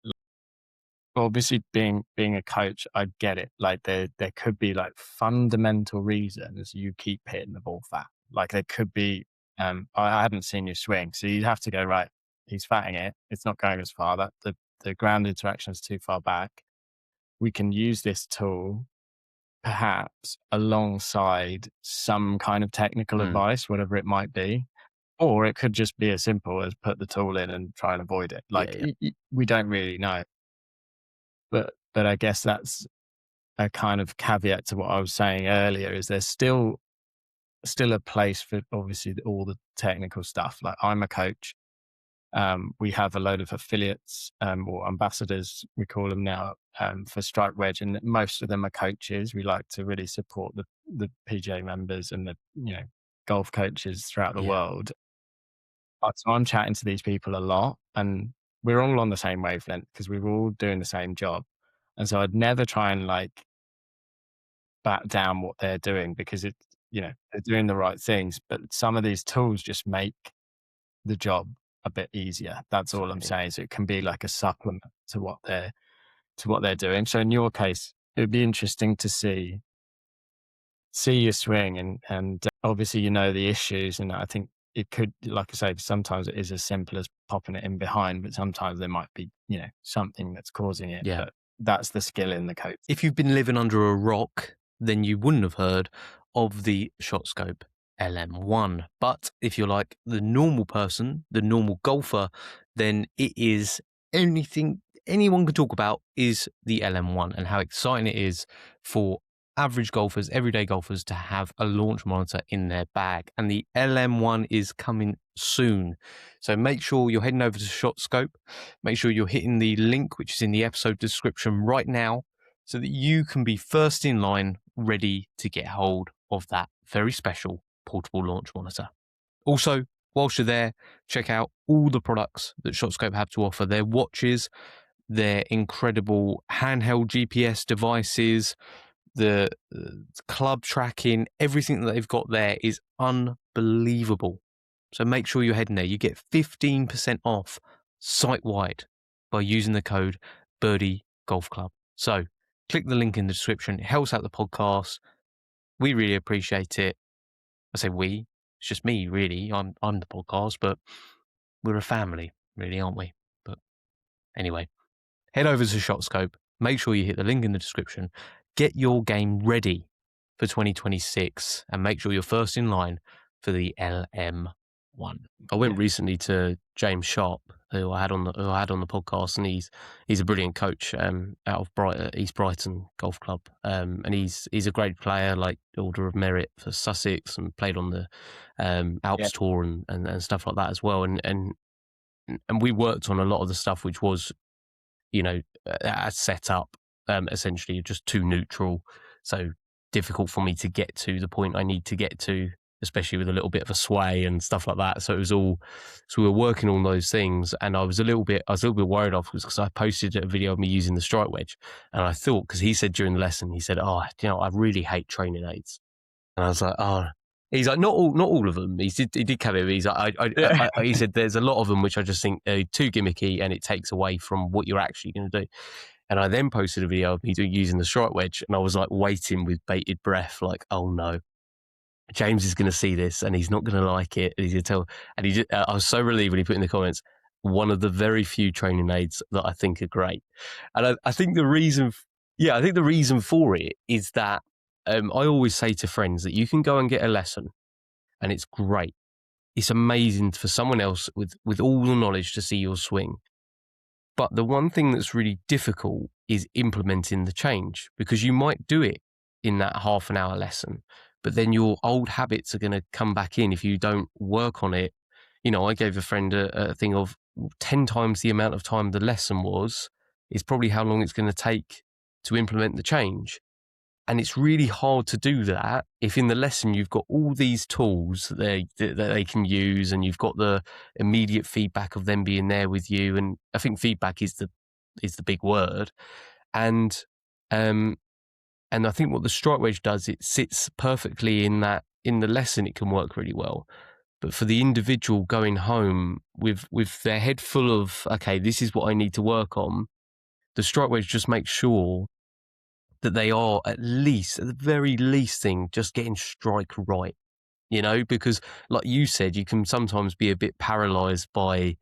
Obviously, being a coach, I get it. Like there could be like fundamental reasons you keep hitting the ball fat. Like there could be, I haven't seen you swing, so you'd have to go, right, he's fatting it. It's not going as far. That the ground interaction is too far back. We can use this tool perhaps alongside some kind of technical advice, whatever it might be. Or it could just be as simple as put the tool in and try and avoid it. Like we don't really know. But I guess that's a kind of caveat to what I was saying earlier, is there's still a place for obviously all the technical stuff. Like I'm a coach. We have a load of affiliates or ambassadors, we call them now, for Strike Wedge, and most of them are coaches. We like to really support the PGA members and the golf coaches throughout the world. So I'm chatting to these people a lot, and we're all on the same wavelength because we're all doing the same job. And so I'd never try and like back down what they're doing, because they're doing the right things. But some of these tools just make the job a bit easier. That's all I'm saying. So it can be like a supplement to what they're doing. So in your case, it would be interesting to see your swing, and obviously the issues, and I think it could, like I say, sometimes it is as simple as popping it in behind, but sometimes there might be something that's causing it. But that's the skill in the coach. If you've been living under a rock, then you wouldn't have heard of the ShotScope LM1. But if you're like the normal person, the normal golfer, then it is anything anyone can talk about is the LM1, and how exciting it is for average golfers, everyday golfers, to have a launch monitor in their bag. And the LM1 is coming soon. So make sure you're heading over to ShotScope. Make sure you're hitting the link, which is in the episode description right now, so that you can be first in line, ready to get hold of that very special portable launch monitor. Also, whilst you're there, check out all the products that ShotScope have to offer. Their watches, their incredible handheld GPS devices, the club tracking, everything that they've got there is unbelievable. So make sure you're heading there. You get 15% off site-wide by using the code Birdie Golf Club. So click the link in the description. It helps out the podcast. We really appreciate it. I say we, it's just me, really. I'm the podcast, but we're a family, really, aren't we? But anyway, head over to ShotScope. Make sure you hit the link in the description. Get your game ready for 2026 and make sure you're first in line for the LM1. one. I went recently to James Sharp, who I had on the podcast, and he's a brilliant coach out of East Brighton Golf Club, and he's a great player, like Order of Merit for Sussex, and played on the Alps Tour and stuff like that as well. And we worked on a lot of the stuff which was, set up essentially just too neutral, so difficult for me to get to the point I need to get to, especially with a little bit of a sway and stuff like that. So it was all, so we were working on those things, and I was a little bit worried afterwards because I posted a video of me using the strike wedge, and I thought, because he said during the lesson, he said, I really hate training aids, and I was like, he's like, not all of them. He did cover it. He's like, he said there's a lot of them which I just think are too gimmicky and it takes away from what you're actually going to do. And I then posted a video of me using the strike wedge, and I was like waiting with bated breath, like, oh no, James is going to see this and he's not going to like it. And he's going to tell. And I was so relieved when he put in the comments, one of the very few training aids that I think are great. And I think the reason for it is that I always say to friends that you can go and get a lesson, and it's great. It's amazing for someone else with all the knowledge to see your swing. But the one thing that's really difficult is implementing the change, because you might do it in that half an hour lesson, but then your old habits are going to come back in if you don't work on it. I gave a friend a thing of 10 times the amount of time the lesson is probably how long it's going to take to implement the change. And it's really hard to do that if in the lesson you've got all these tools that they can use, and you've got the immediate feedback of them being there with you. And I think feedback is the big word. And I think what the strike wedge does, it sits perfectly in that in the lesson it can work really well. But for the individual going home with their head full of, okay, this is what I need to work on, the strike wedge just makes sure that they are at the very least thing, just getting strike right, because like you said, you can sometimes be a bit paralyzed by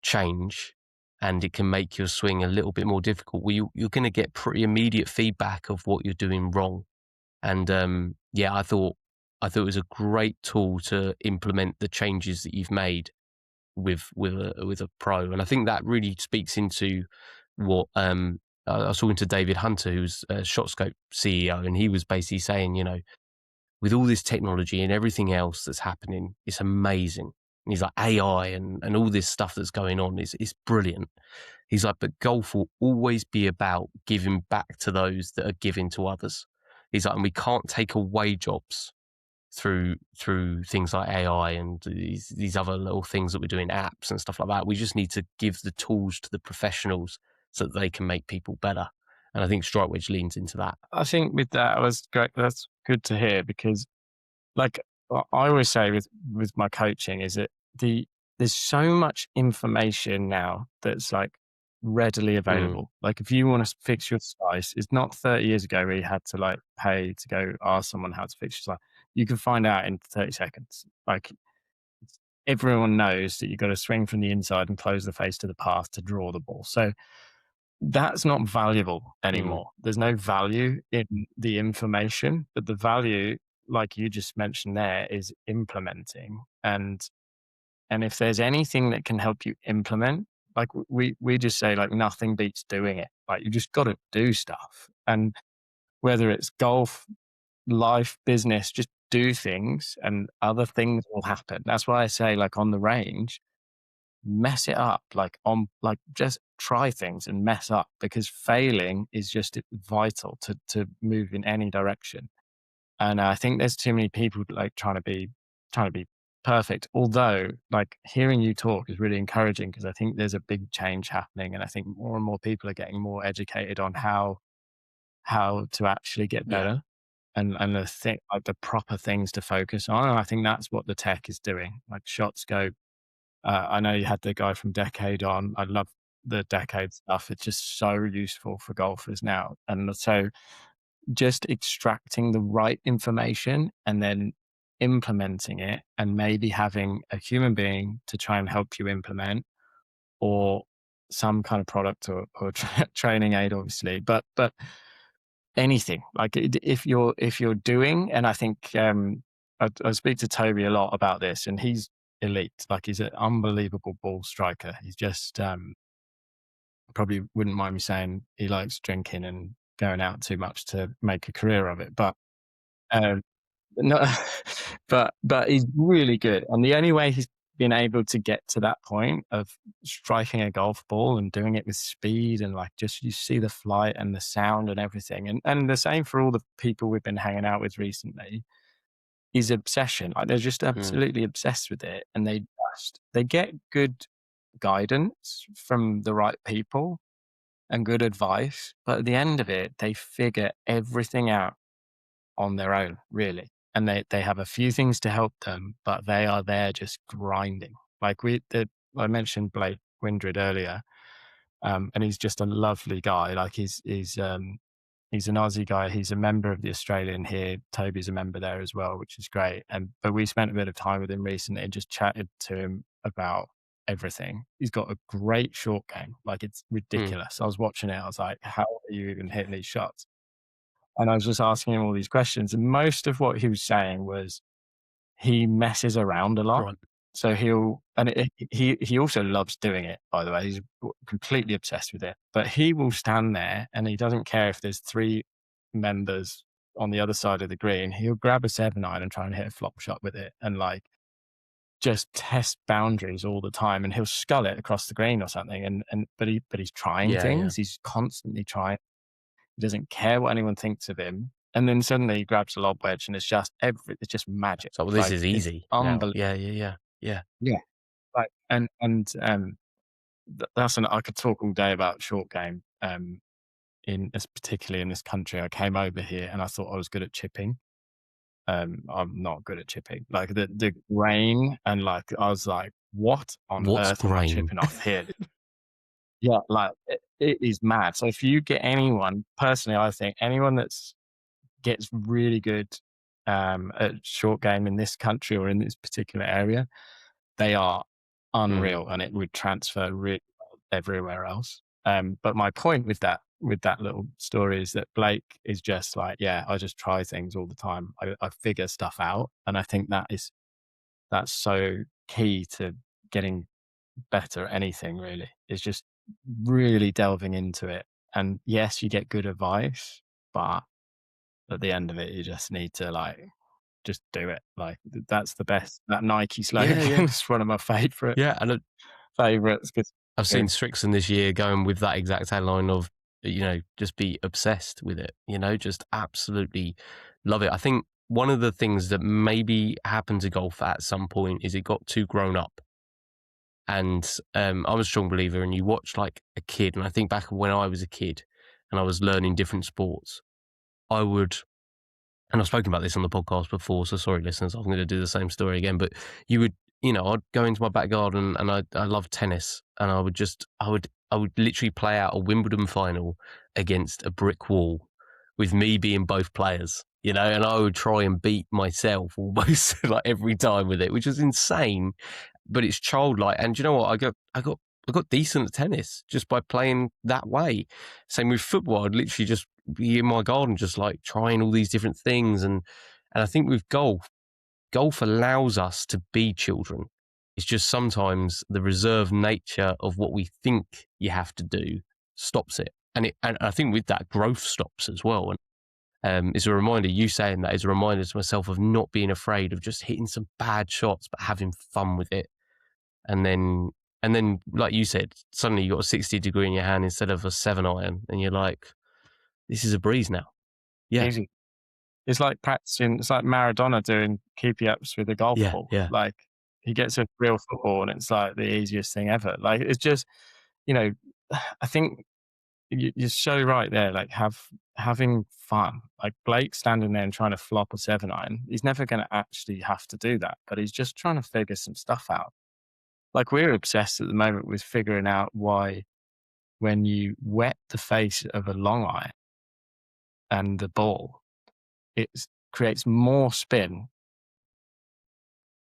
change, and it can make your swing a little bit more difficult. Well, you're going to get pretty immediate feedback of what you're doing wrong. And I thought it was a great tool to implement the changes that you've made with a pro. And I think that really speaks into what I was talking to David Hunter, who's a ShotScope CEO, and he was basically saying, with all this technology and everything else that's happening, it's amazing. And he's like, AI and all this stuff that's going on is brilliant. He's like, but golf will always be about giving back to those that are giving to others. He's like, and we can't take away jobs through things like AI and these other little things that we're doing, apps and stuff like that. We just need to give the tools to the professionals so that they can make people better. And I think strike wedge leans into that. I think with that, was great. That's good to hear, because like what I always say with my coaching is that there's so much information now that's like readily available. Like if you want to fix your slice, it's not 30 years ago where you had to like pay to go ask someone how to fix your slice. You can find out in 30 seconds. Like everyone knows that you've got to swing from the inside and close the face to the path to draw the ball. So that's not valuable anymore. There's no value in the information, but the value, like you just mentioned there, is implementing. And if there's anything that can help you implement, like we just say, like nothing beats doing it. Like you just got to do stuff. And whether it's golf, life, business, just do things and other things will happen. That's why I say, like on the range, mess it up, just try things and mess up, because failing is just vital to move in any direction. And I think there's too many people like trying to be perfect. Although like hearing you talk is really encouraging, because I think there's a big change happening, and I think more and more people are getting more educated on how to actually get better. And the proper things to focus on. And I think that's what the tech is doing. Like ShotScope, I know you had the guy from Decade on. I love the Decade stuff. It's just so useful for golfers now. And so just extracting the right information and then implementing it, and maybe having a human being to try and help you implement, or some kind of product or training aid, obviously, but anything. Like if you're doing, and I think I speak to Toby a lot about this, and he's elite. Like he's an unbelievable ball striker. He's just probably wouldn't mind me saying he likes drinking and going out too much to make a career of it. But no, but he's really good. And the only way he's been able to get to that point of striking a golf ball and doing it with speed and like just you see the flight and the sound and everything. And the same for all the people we've been hanging out with recently is obsession. Like they're just absolutely obsessed with it. And they get good guidance from the right people and good advice. But at the end of it, they figure everything out on their own, really. And they have a few things to help them, but they are there just grinding. Like I mentioned Blake Windred earlier, and he's just a lovely guy. Like he's an Aussie guy. He's a member of the Australian here. Toby's a member there as well, which is great. But we spent a bit of time with him recently and just chatted to him about everything. He's got a great short game. Like it's ridiculous. I was watching it. I was like, how are you even hitting these shots? And I was just asking him all these questions. And most of what he was saying was he messes around a lot. Right. So he also loves doing it, by the way. He's completely obsessed with it. But he will stand there and he doesn't care if there's 3 members on the other side of the green. He'll grab a 7-iron and try and hit a flop shot with it and like just test boundaries all the time. And he'll scull it across the green or something. But he's trying things. He's constantly trying. He doesn't care what anyone thinks of him. And then suddenly he grabs a lob wedge and it's just magic. So this is easy. Unbelievable. Yeah. Like, I could talk all day about short game. Particularly in this country, I came over here and I thought I was good at chipping. I'm not good at chipping. Like the grain and like, I was like, what's earth am I chipping off here? Yeah, like it is mad. So if you get anyone, personally, I think anyone gets really good at short game in this country or in this particular area, they are unreal, and it would transfer really well everywhere else. But my point with that little story is that Blake is just like, I just try things all the time. I figure stuff out, and I think that's so key to getting better at anything. Really, is just really delving into it. And yes, you get good advice, but at the end of it, you just need to like just do it. Like that's the best. That Nike slogan is one of my favorite. Yeah, and favorites. I've seen Strixon this year going with that exact tagline of just be obsessed with it. Just absolutely love it. I think one of the things that maybe happened to golf at some point is it got too grown up. And I'm a strong believer, and you watch like a kid, and I think back when I was a kid and I was learning different sports, and I've spoken about this on the podcast before, so sorry listeners, I'm going to do the same story again, but you would, I'd go into my back garden and I love tennis, and I would literally play out a Wimbledon final against a brick wall with me being both players, and I would try and beat myself almost like every time with it, which was insane. But it's childlike, and you know what? I got decent at tennis just by playing that way. Same with football. I'd literally just be in my garden, just like trying all these different things. And I think with golf allows us to be children. It's just sometimes the reserved nature of what we think you have to do stops it, and I think with that growth stops as well. And it's a reminder. You saying that is a reminder to myself of not being afraid of just hitting some bad shots, but having fun with it. And then, like you said, suddenly you got a 60 degree in your hand instead of a 7-iron, and you're like, this is a breeze now. Yeah. Easy. It's like practicing. It's like Maradona doing keepy ups with a golf ball. Yeah. Like he gets a real football and it's like the easiest thing ever. Like it's just, I think you're so right there. Like having fun. Like Blake standing there and trying to flop a 7-iron. He's never going to actually have to do that, but he's just trying to figure some stuff out. Like we're obsessed at the moment with figuring out why when you wet the face of a long iron and the ball, it creates more spin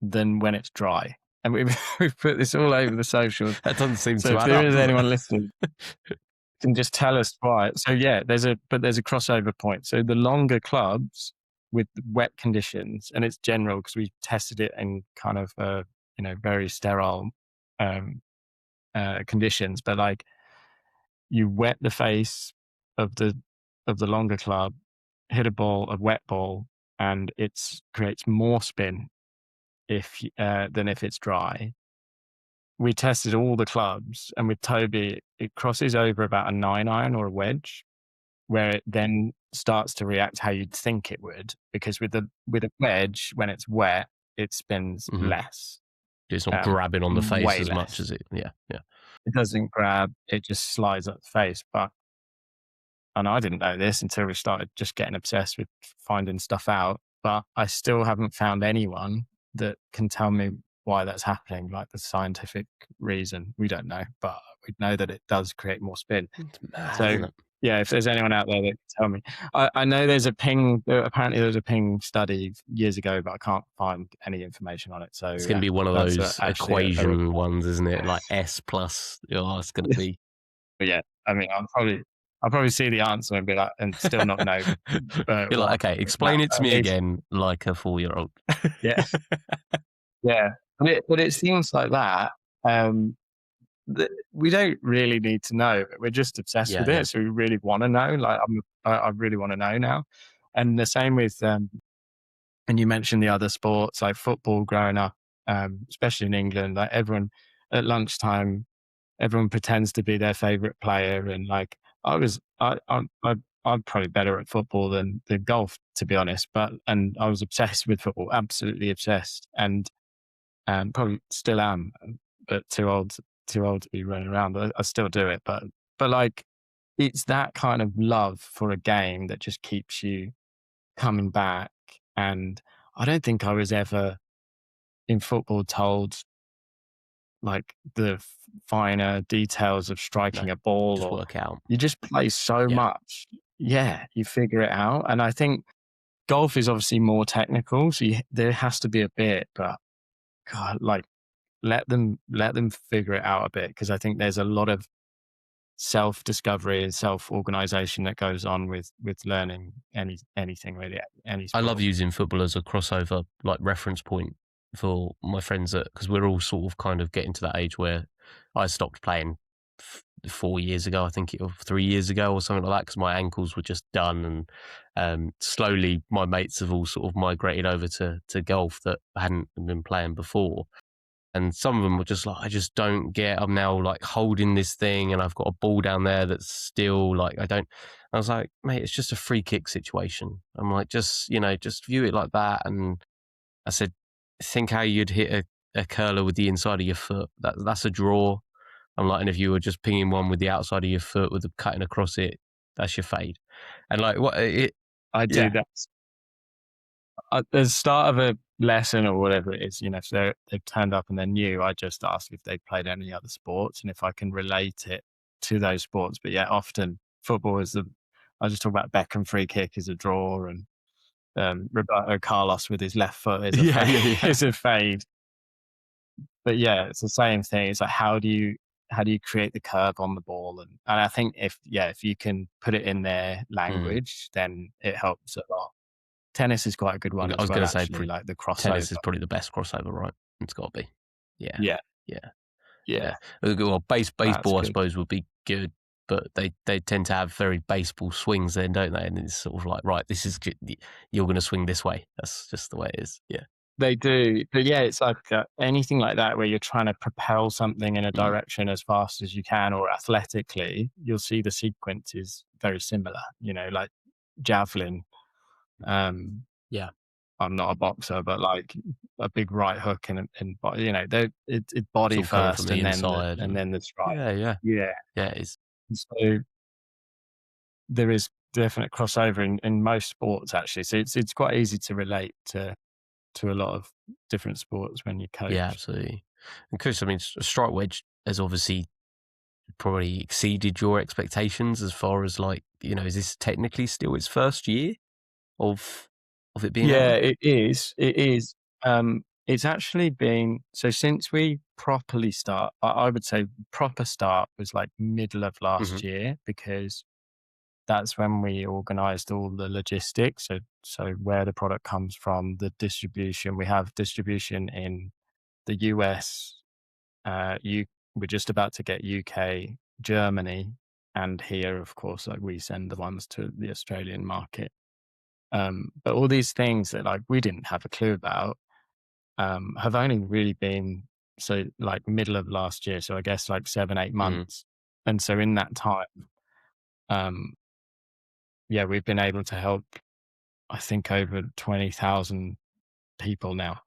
than when it's dry. And we've put this all over the socials. That doesn't seem to add up. So if there is anyone listening, can just tell us why. So yeah, there's a crossover point. So the longer clubs with wet conditions, and it's general because we tested it in kind of very sterile conditions, but like you wet the face of the longer club, hit a wet ball, and it creates more spin than if it's dry. We tested all the clubs, and with Toby, it crosses over about a 9-iron or a wedge, where it then starts to react how you'd think it would. Because with a wedge, when it's wet, it spins less. It's not grabbing on the face way as less. much as it. Yeah. It doesn't grab; it just slides up the face. And I didn't know this until we started just getting obsessed with finding stuff out. But I still haven't found anyone that can tell me why that's happening, like the scientific reason. We don't know, but we know that it does create more spin. It's mad, So isn't it? yeah, if there's anyone out there that can tell me. I know there's a ping, apparently there's a ping study years ago, but I can't find any information on it. So It's going to be one of those equation ones, isn't it? Like S plus, it's going to be. But yeah, I mean, I'll probably see the answer and be like, and still not know. You're like, okay, explain it to me again, like a 4-year-old. Yeah. Yeah. But it seems like that. We don't really need to know, but we're just obsessed with it. So we really want to know. Like, I really want to know now. And the same with, and you mentioned the other sports like football growing up, especially in England, like everyone at lunchtime, everyone pretends to be their favorite player. And like, I'm probably better at football than golf, to be honest. And I was obsessed with football, absolutely obsessed. And probably still am, but too old to be running around. I still do it, but like it's that kind of love for a game that just keeps you coming back. And I don't think I was ever in football told like the finer details of striking a ball, just or work out. You just play so much. Yeah, you figure it out. And I think golf is obviously more technical, so there has to be a bit, but God, like let them figure it out a bit, because I think there's a lot of self-discovery and self-organization that goes on with learning anything really, any sport. I love using football as a crossover, like reference point for my friends, because we're all sort of kind of getting to that age where I stopped playing 4 years ago, I think, or 3 years ago or something like that, because my ankles were just done. And slowly my mates have all sort of migrated over to golf that hadn't been playing before. And some of them were just like, I just don't get, I'm now like holding this thing and I've got a ball down there that's still like, I was like, mate, it's just a free kick situation. I'm like, just view it like that. And I said, think how you'd hit a curler with the inside of your foot. That's a draw. I'm like, and if you were just pinging one with the outside of your foot with the cutting across it, that's your fade. And like, what it, I do that. At the start of a lesson or whatever it is, if they've turned up and they're new, I just ask if they've played any other sports and if I can relate it to those sports. But yeah, often football I just talk about Beckham free kick is a draw, and Roberto Carlos with his left foot is is a fade. But yeah, it's the same thing. It's like, how do you create the curve on the ball? And I think if you can put it in their language, then it helps a lot. Tennis is quite a good one. I was going to say, like the crossover. Tennis is probably the best crossover, right? It's got to be. Yeah. Well, baseball, I suppose, would be good, but they tend to have very baseball swings, then, don't they? And it's sort of like, right, this is you're going to swing this way. That's just the way it is. Yeah. They do, but yeah, it's like anything like that where you're trying to propel something in a direction as fast as you can, or athletically, you'll see the sequence is very similar. Like javelin. I'm not a boxer, but like a big right hook and it's body first and then the strike. Yeah. It is. So there is definite crossover in most sports, actually. So it's quite easy to relate to a lot of different sports when you coach. Yeah, absolutely. And Chris, I mean, Strike Wedge has obviously probably exceeded your expectations as far as like, is this technically still its first year of it being out? It is. It's actually been, so since we properly start, I would say proper start was like middle of last year, because that's when we organized all the logistics. So where the product comes from, the distribution. We have distribution in the US, we're just about to get UK, Germany, and here, of course, like we send the ones to the Australian market. But all these things that like we didn't have a clue about have only really been so like middle of last year. So I guess like 7-8 months. And so in that time, we've been able to help, I think, over 20,000 people now.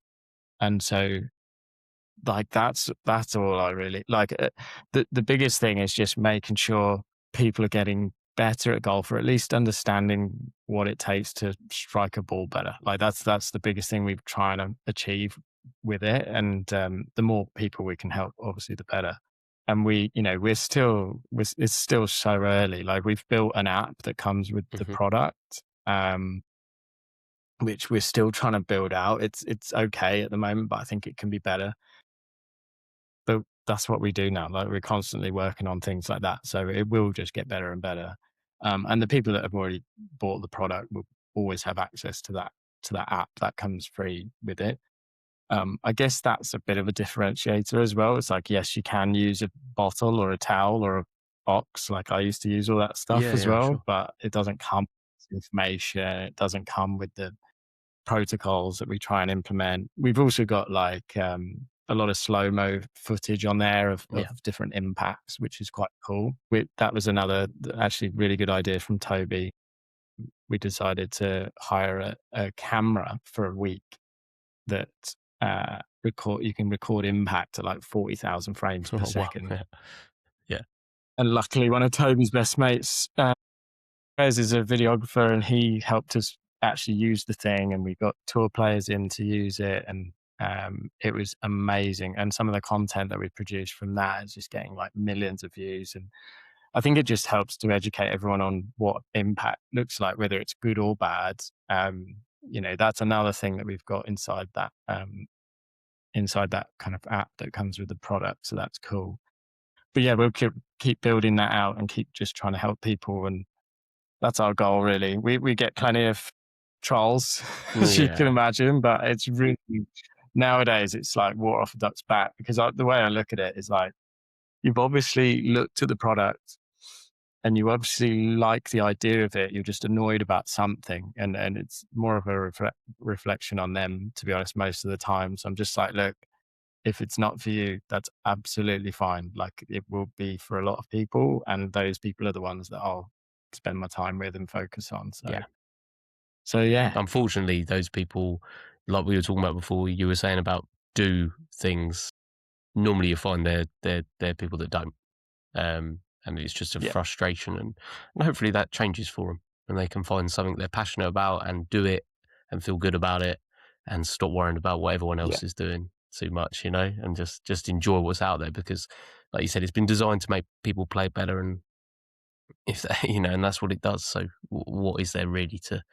And so like that's all I really like. The biggest thing is just making sure people are getting better at golf, or at least understanding what it takes to strike a ball better. Like that's the biggest thing we're trying to achieve with it. And the more people we can help, obviously, the better. And it's still so early. Like we've built an app that comes with the product, which we're still trying to build out. It's okay at the moment, but I think it can be better. But that's what we do now. Like we're constantly working on things like that. So it will just get better and better. And the people that have already bought the product will always have access to that app that comes free with it. I guess that's a bit of a differentiator as well. It's like, yes, you can use a bottle or a towel or a box. Like I used to use all that stuff as well, sure. but it doesn't come with information. It doesn't come with the protocols that we try and implement. We've also got like a lot of slow-mo footage on there of different impacts, which is quite cool. That was another actually really good idea from Toby. We decided to hire a camera for a week that you can record impact at like 40,000 frames per second. Wow. Yeah. And luckily one of Toby's best mates, Fez, is a videographer, and he helped us actually use the thing, and we got tour players in to use it, and it was amazing. And some of the content that we produced from that is just getting like millions of views. And I think it just helps to educate everyone on what impact looks like, whether it's good or bad. That's another thing that we've got inside that kind of app that comes with the product. So that's cool. But yeah, we'll keep building that out and keep just trying to help people. And that's our goal, really. We get plenty of trolls, as you can imagine, but it's really, nowadays, it's like water off a duck's back, because the way I look at it is like, you've obviously looked at the product and you obviously like the idea of it. You're just annoyed about something. And it's more of a reflection on them, to be honest, most of the time. So I'm just like, look, if it's not for you, that's absolutely fine. Like it will be for a lot of people. And those people are the ones that I'll spend my time with and focus on. So yeah. Unfortunately, those people, like we were talking about before, you were saying about do things. Normally, you find they're people that don't, and it's just a frustration. And hopefully that changes for them, and they can find something they're passionate about and do it and feel good about it, and stop worrying about what everyone else is doing too much, and just enjoy what's out there. Because, like you said, it's been designed to make people play better, and if they, and that's what it does. So, what is there really to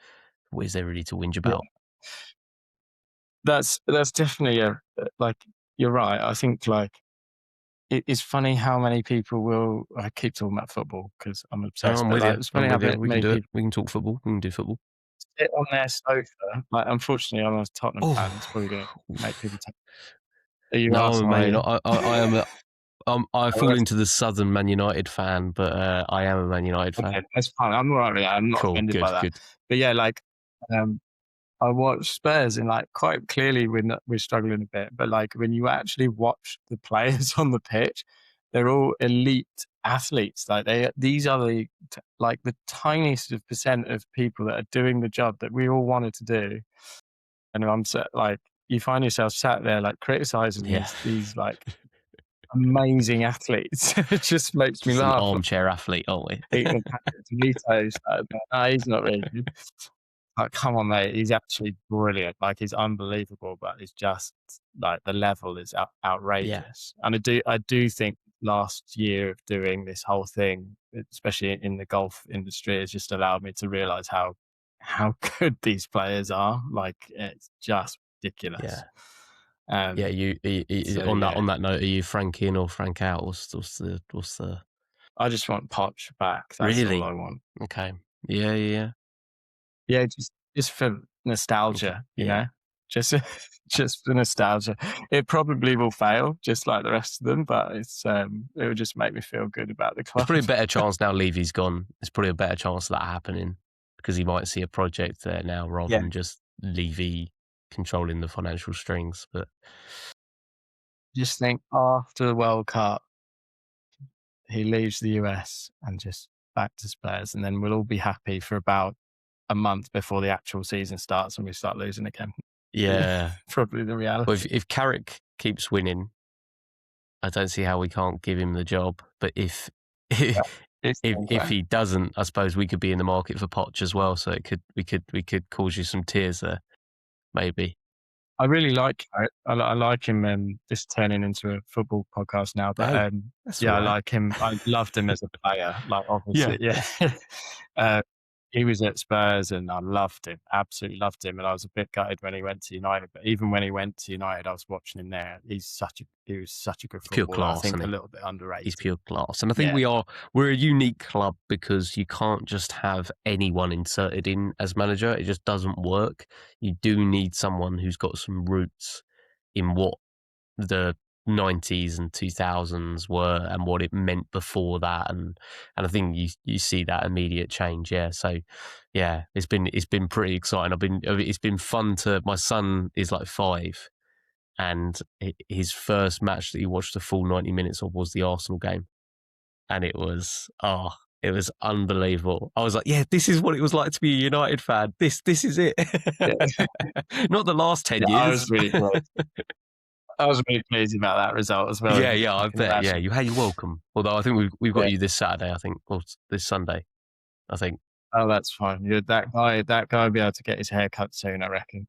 whinge about? That's definitely like, you're right. I think like it's funny how many people will. I keep talking about football because I'm obsessed. I'm but with like, you. it's funny how We can many do it. people We can talk football. We can do football. sit on their sofa. Like, unfortunately, I'm a Tottenham fan. It's probably going to make people take. Are you Arsenal? Man United. I am. I fall into the Southern Man United fan, but I am a Man United fan. Okay, that's fine. I'm all right with that. I'm not offended by that. Good. But yeah, like I watch Spurs, and like quite clearly we're struggling a bit. But like when you actually watch the players on the pitch, they're all elite athletes. Like these are the tiniest of percent of people that are doing the job that we all wanted to do. And like, you find yourself sat there like criticizing these like amazing athletes. It just makes me laugh. An armchair athlete, aren't we? No, he's not really good. Like, come on, mate. He's actually brilliant. Like, he's unbelievable, but it's just like the level is outrageous. And I do think last year of doing this whole thing, especially in the golf industry, has just allowed me to realize how good these players are. Like, it's just ridiculous. On that note, are you Frank in or Frank out? What's the? I just want Poch back. That's all I want. Okay. Yeah. Yeah, just for nostalgia, you know. just just for nostalgia. It probably will fail, just like the rest of them, but it will just make me feel good about the There's club. probably a better chance now Levy's gone. There's probably a better chance of that happening because he might see a project there now rather than just Levy controlling the financial strings. But just think after the World Cup, he leaves the US and just back to Spurs, and then we'll all be happy for about a month before the actual season starts and we start losing again. yeah, Probably the reality. well, if Carrick keeps winning, I don't see how we can't give him the job. But if he doesn't, I suppose we could be in the market for Poch as well. So we could cause you some tears there, maybe. I really like I like him. This turning into a football podcast now, but Oh, yeah, right. I like him. I loved him as a player. Like obviously, yeah. He was at Spurs and I loved him, absolutely loved him. And I was a bit gutted when he went to United. But even when he went to United, I was watching him there. He was such a good Pure footballer. class, I think isn't a he? little bit underrated. He's pure class. And I think we're a unique club because you can't just have anyone inserted in as manager. It just doesn't work. You do need someone who's got some roots in what the 90s and 2000s were and what it meant before that, and I think you see that immediate change. So it's been pretty exciting. It's been fun to. My son is like 5, and his first match that he watched the full 90 minutes of was the Arsenal game, and it was unbelievable. I was like, yeah, this is what it was like to be a United fan. This is it. Not the last 10 years. I was really close. I was really pleased about that result as well. Yeah, I bet. Yeah, you're welcome. Although I think we've got you this Saturday. I think, or this Sunday. I think. Oh, that's fine. That guy will be able to get his hair cut soon, I reckon.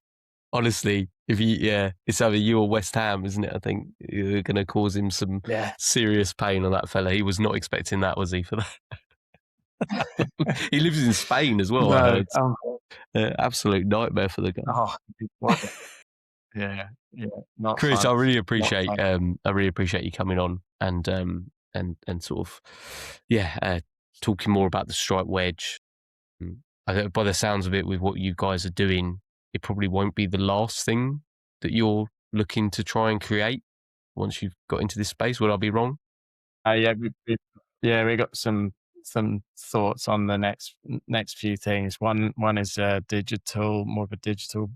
Honestly, it's either you or West Ham, isn't it? I think you're going to cause him some serious pain on that fella. He was not expecting that, was he? For that, he lives in Spain as well. No, I heard. Absolute nightmare for the guy. Oh, yeah. Not Chris, fun. I really appreciate you coming on and sort of talking more about the Strike Wedge. By the sounds of it, with what you guys are doing, it probably won't be the last thing that you're looking to try and create once you've got into this space. Would I be wrong? We got some thoughts on the next few things. One is more of a digital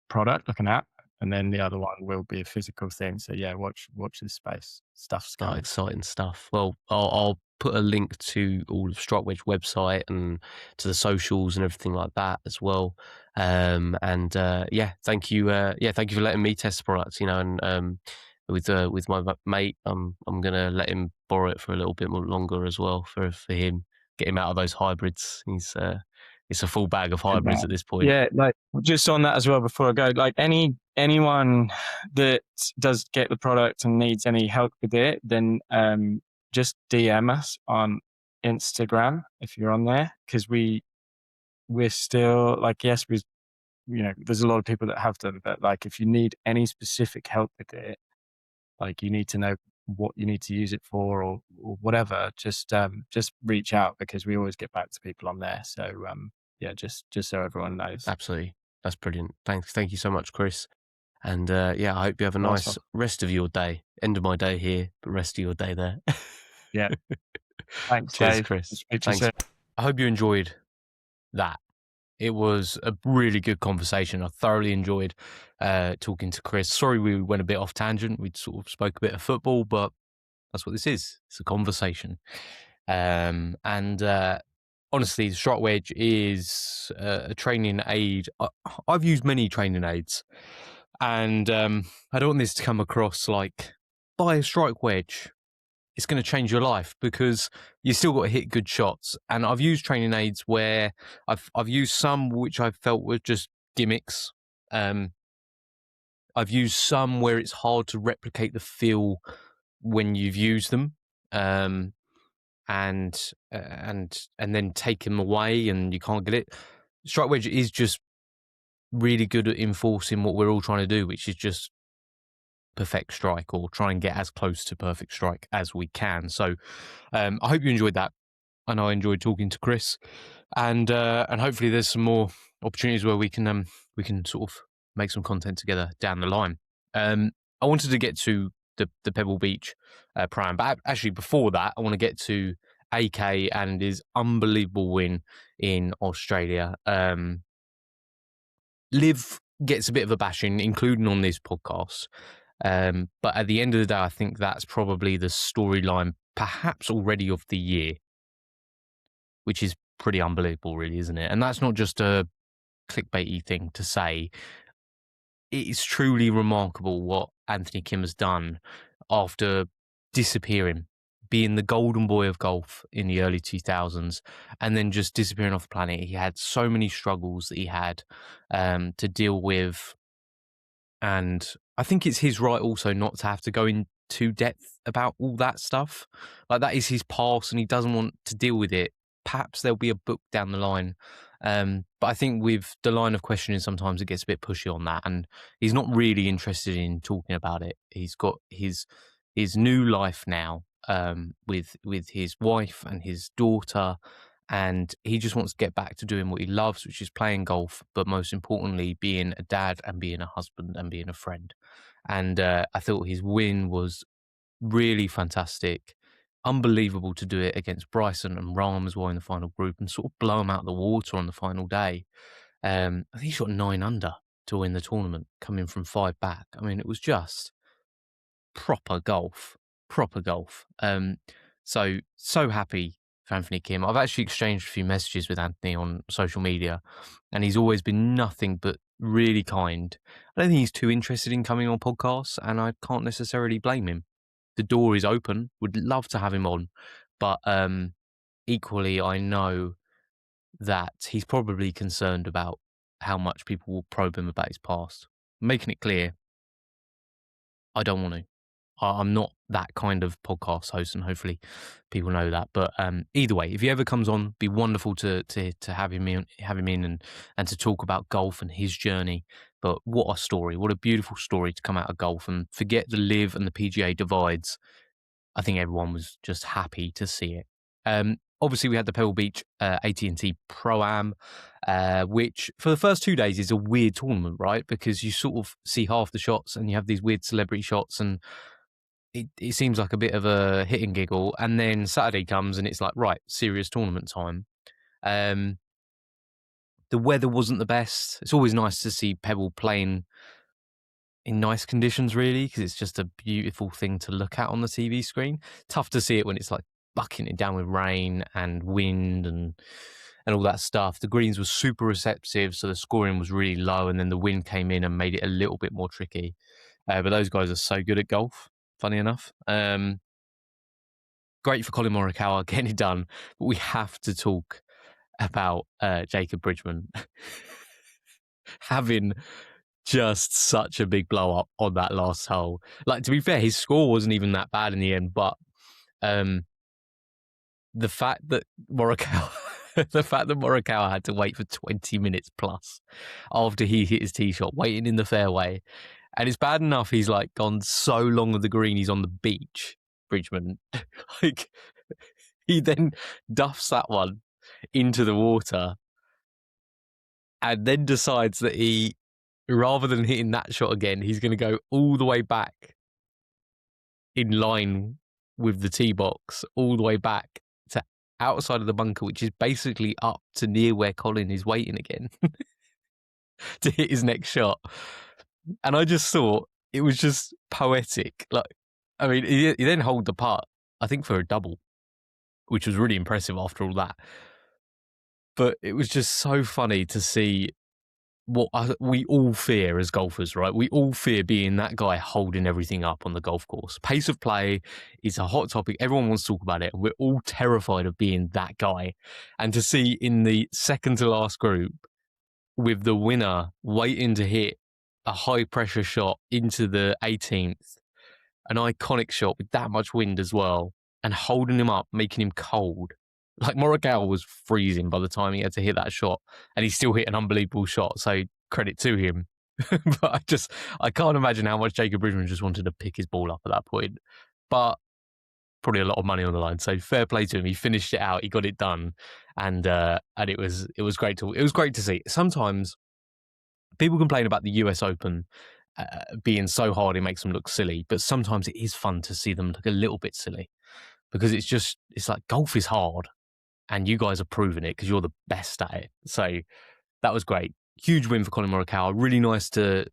product, like an app, and then the other one will be a physical thing. So watch this space. Stuff's going. Exciting stuff. Well, I'll put a link to all of Strike Wedge website and to the socials and everything like that as well. Thank you. Thank you for letting me test the product. And with my mate, I'm gonna let him borrow it for a little bit more longer as well for him, get him out of those hybrids. It's a full bag of hybrids at this point. Yeah, like just on that as well before I go, like anyone that does get the product and needs any help with it, then just DM us on Instagram if you're on there, because we're still like, yes, there's a lot of people that have done, but like if you need any specific help with it, like you need to know what you need to use it for or whatever, just reach out, because we always get back to people on there. So just so everyone knows. Absolutely. That's brilliant. Thank you so much, Chris. And I hope you have a nice rest of your day. End of my day here, but rest of your day there. Yeah. Thanks, Cheers, Chris. Thanks. I hope you enjoyed that. It was a really good conversation. I thoroughly enjoyed talking to Chris. Sorry we went a bit off tangent. We sort of spoke a bit of football, but that's what this is. It's a conversation. Honestly, the Strike Wedge is a training aid. I've used many training aids, and I don't want this to come across like, buy a Strike Wedge. It's going to change your life, because you still got to hit good shots. And I've used training aids where I've used some which I felt were just gimmicks. I've used some where it's hard to replicate the feel when you've used them. And then take them away and you can't get it. Strike Wedge is just really good at enforcing what we're all trying to do, which is just perfect strike, or try and get as close to perfect strike as we can. So I hope you enjoyed that, and I enjoyed talking to Chris, and hopefully there's some more opportunities where we can sort of make some content together down the line. I wanted to get to the Pebble Beach Pro-Am, but actually before that, I want to get to AK and his unbelievable win in Australia. Liv gets a bit of a bashing, including on this podcast. But at the end of the day, I think that's probably the storyline, perhaps already of the year, which is pretty unbelievable, really, isn't it? And that's not just a clickbaity thing to say. It's truly remarkable what Anthony Kim has done after disappearing, being the golden boy of golf in the early 2000s, and then just disappearing off the planet. He had so many struggles that he had to deal with. And I think it's his right also not to have to go into depth about all that stuff. Like, that is his past and he doesn't want to deal with it. Perhaps there'll be a book down the line. But I think with the line of questioning, sometimes it gets a bit pushy on that. And he's not really interested in talking about it. He's got his new life now with his wife and his daughter. And he just wants to get back to doing what he loves, which is playing golf, but most importantly, being a dad and being a husband and being a friend. And I thought his win was really fantastic. Unbelievable to do it against Bryson and Rahm as well in the final group and sort of blow him out of the water on the final day. I think he shot 9 under to win the tournament, coming from 5 back. I mean, it was just proper golf. So happy for Anthony Kim. I've actually exchanged a few messages with Anthony on social media, and he's always been nothing but really kind. I don't think he's too interested in coming on podcasts, and I can't necessarily blame him. The door is open. Would love to have him on, but equally, I know that he's probably concerned about how much people will probe him about his past. Making it clear, I don't want to. I'm not that kind of podcast host, and hopefully people know that. But either way, if he ever comes on, it'd be wonderful to have him in and to talk about golf and his journey. But what a story! What a beautiful story to come out of golf, and forget the LIV and the PGA divides. I think everyone was just happy to see it. Obviously, we had the Pebble Beach AT&T Pro-Am, which for the first 2 days is a weird tournament, right? Because you sort of see half the shots and you have these weird celebrity shots, and it seems like a bit of a hit and giggle. And then Saturday comes and it's like, right, serious tournament time. The weather wasn't the best. It's always nice to see Pebble playing in nice conditions, really, because it's just a beautiful thing to look at on the TV screen. Tough to see it when it's like bucking it down with rain and wind and all that stuff. The greens were super receptive, so the scoring was really low, and then the wind came in and made it a little bit more tricky. But those guys are so good at golf, funny enough. Great for Colin Morikawa getting it done, but we have to talk about Jacob Bridgman having just such a big blow up on that last hole. Like, to be fair, his score wasn't even that bad in the end, but the fact that Morikawa had to wait for 20 minutes plus after he hit his tee shot, waiting in the fairway, and it's bad enough he's like gone so long of the green, he's on the beach, Bridgman. Like, he then duffs that one into the water and then decides that he, rather than hitting that shot again, he's going to go all the way back in line with the tee box, all the way back to outside of the bunker, which is basically up to near where Colin is waiting again to hit his next shot. And I just thought it was just poetic. Like, I mean, he then holed the putt, I think, for a double, which was really impressive after all that. But it was just so funny to see what we all fear as golfers, right? We all fear being that guy holding everything up on the golf course. Pace of play is a hot topic. Everyone wants to talk about it, and we're all terrified of being that guy. And to see in the second to last group, with the winner waiting to hit a high pressure shot into the 18th, an iconic shot with that much wind as well, and holding him up, making him cold. Like, Morikawa was freezing by the time he had to hit that shot, and he still hit an unbelievable shot, so credit to him. But I can't imagine how much Jacob Bridgman just wanted to pick his ball up at that point. But probably a lot of money on the line, so fair play to him. He finished it out, he got it done, and it was great to see. Sometimes people complain about the US Open being so hard it makes them look silly, but sometimes it is fun to see them look a little bit silly because it's like golf is hard and you guys are proving it because you're the best at it. So that was great. Huge win for Colin Morikawa. Really nice to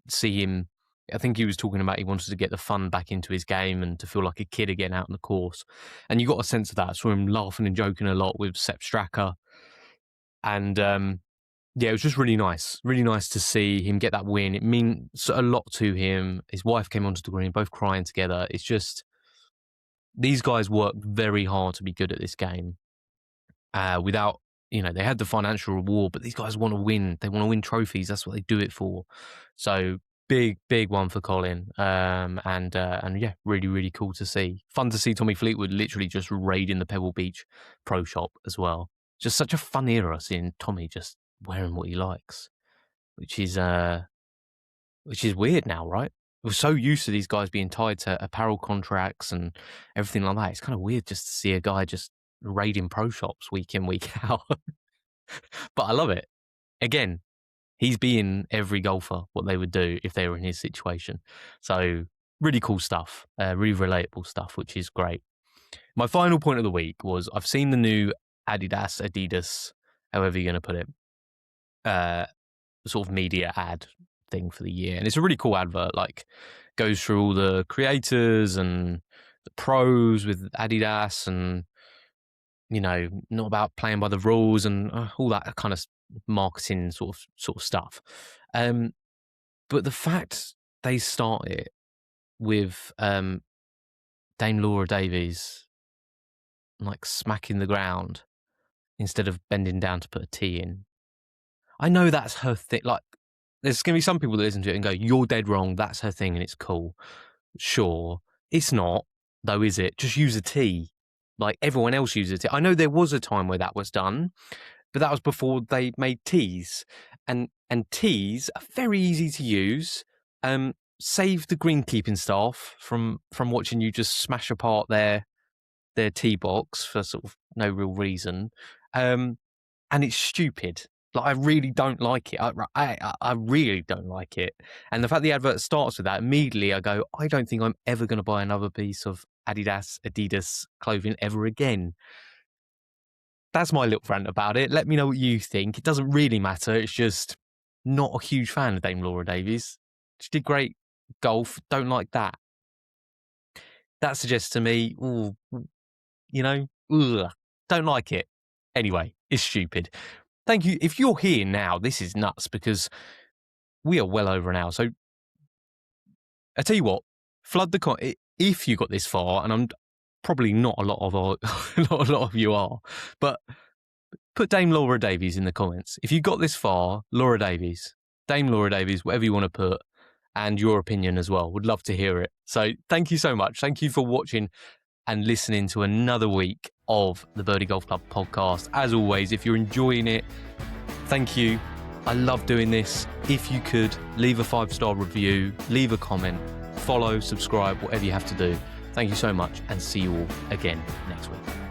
see him. I think he was talking about he wanted to get the fun back into his game and to feel like a kid again out on the course. And you got a sense of that. I saw him laughing and joking a lot with Sepp Straka. And yeah, it was just really nice to see him get that win. It means a lot to him. His wife came onto the green, both crying together. It's just, these guys worked very hard to be good at this game. Without, they had the financial reward, but these guys want to win. They want to win trophies. That's what they do it for. So big one for Colin. And yeah, really, really cool to see. Fun to see Tommy Fleetwood literally just raiding the Pebble Beach pro shop as well. Just such a fun era seeing Tommy just wearing what he likes, which is weird now, right? We're so used to these guys being tied to apparel contracts and everything like that. It's kind of weird just to see a guy just raiding pro shops week in, week out. But I love it. Again, he's being every golfer what they would do if they were in his situation. So really cool stuff, really relatable stuff, which is great. My final point of the week was I've seen the new Adidas, however you're going to put it, sort of media ad thing for the year. And it's a really cool advert, like goes through all the creators and the pros with Adidas and, not about playing by the rules and all that kind of marketing sort of stuff. But the fact they start it with Dame Laura Davies like smacking the ground instead of bending down to put a tee in. I know that's her thing. Like, there's going to be some people that listen to it and go, you're dead wrong. That's her thing and it's cool. Sure. It's not, though, is it? Just use a tee. Like everyone else uses a tee. I know there was a time where that was done, but that was before they made tees. And tees are very easy to use. Save the greenkeeping staff from watching you just smash apart their tee box for sort of no real reason. And it's stupid. Like, I really don't like it. I really don't like it. And the fact the advert starts with that, immediately I go, I don't think I'm ever going to buy another piece of Adidas clothing ever again. That's my little rant about it. Let me know what you think. It doesn't really matter. It's just not a huge fan of Dame Laura Davies. She did great golf. Don't like that. That suggests to me, don't like it. Anyway, it's stupid. Thank you. If you're here now, this is nuts because we are well over an hour. So I tell you what, flood the if you got this far, and I'm probably not a lot of you are, but put Dame Laura Davies in the comments. If you got this far, Dame Laura Davies, whatever you want to put, and your opinion as well. Would love to hear it. So thank you so much. Thank you for watching and listening to another week of the Birdie Golf Club podcast. As always, if you're enjoying it, thank you. I love doing this. If you could, leave a 5-star review, leave a comment, follow, subscribe, whatever you have to do. Thank you so much and see you all again next week.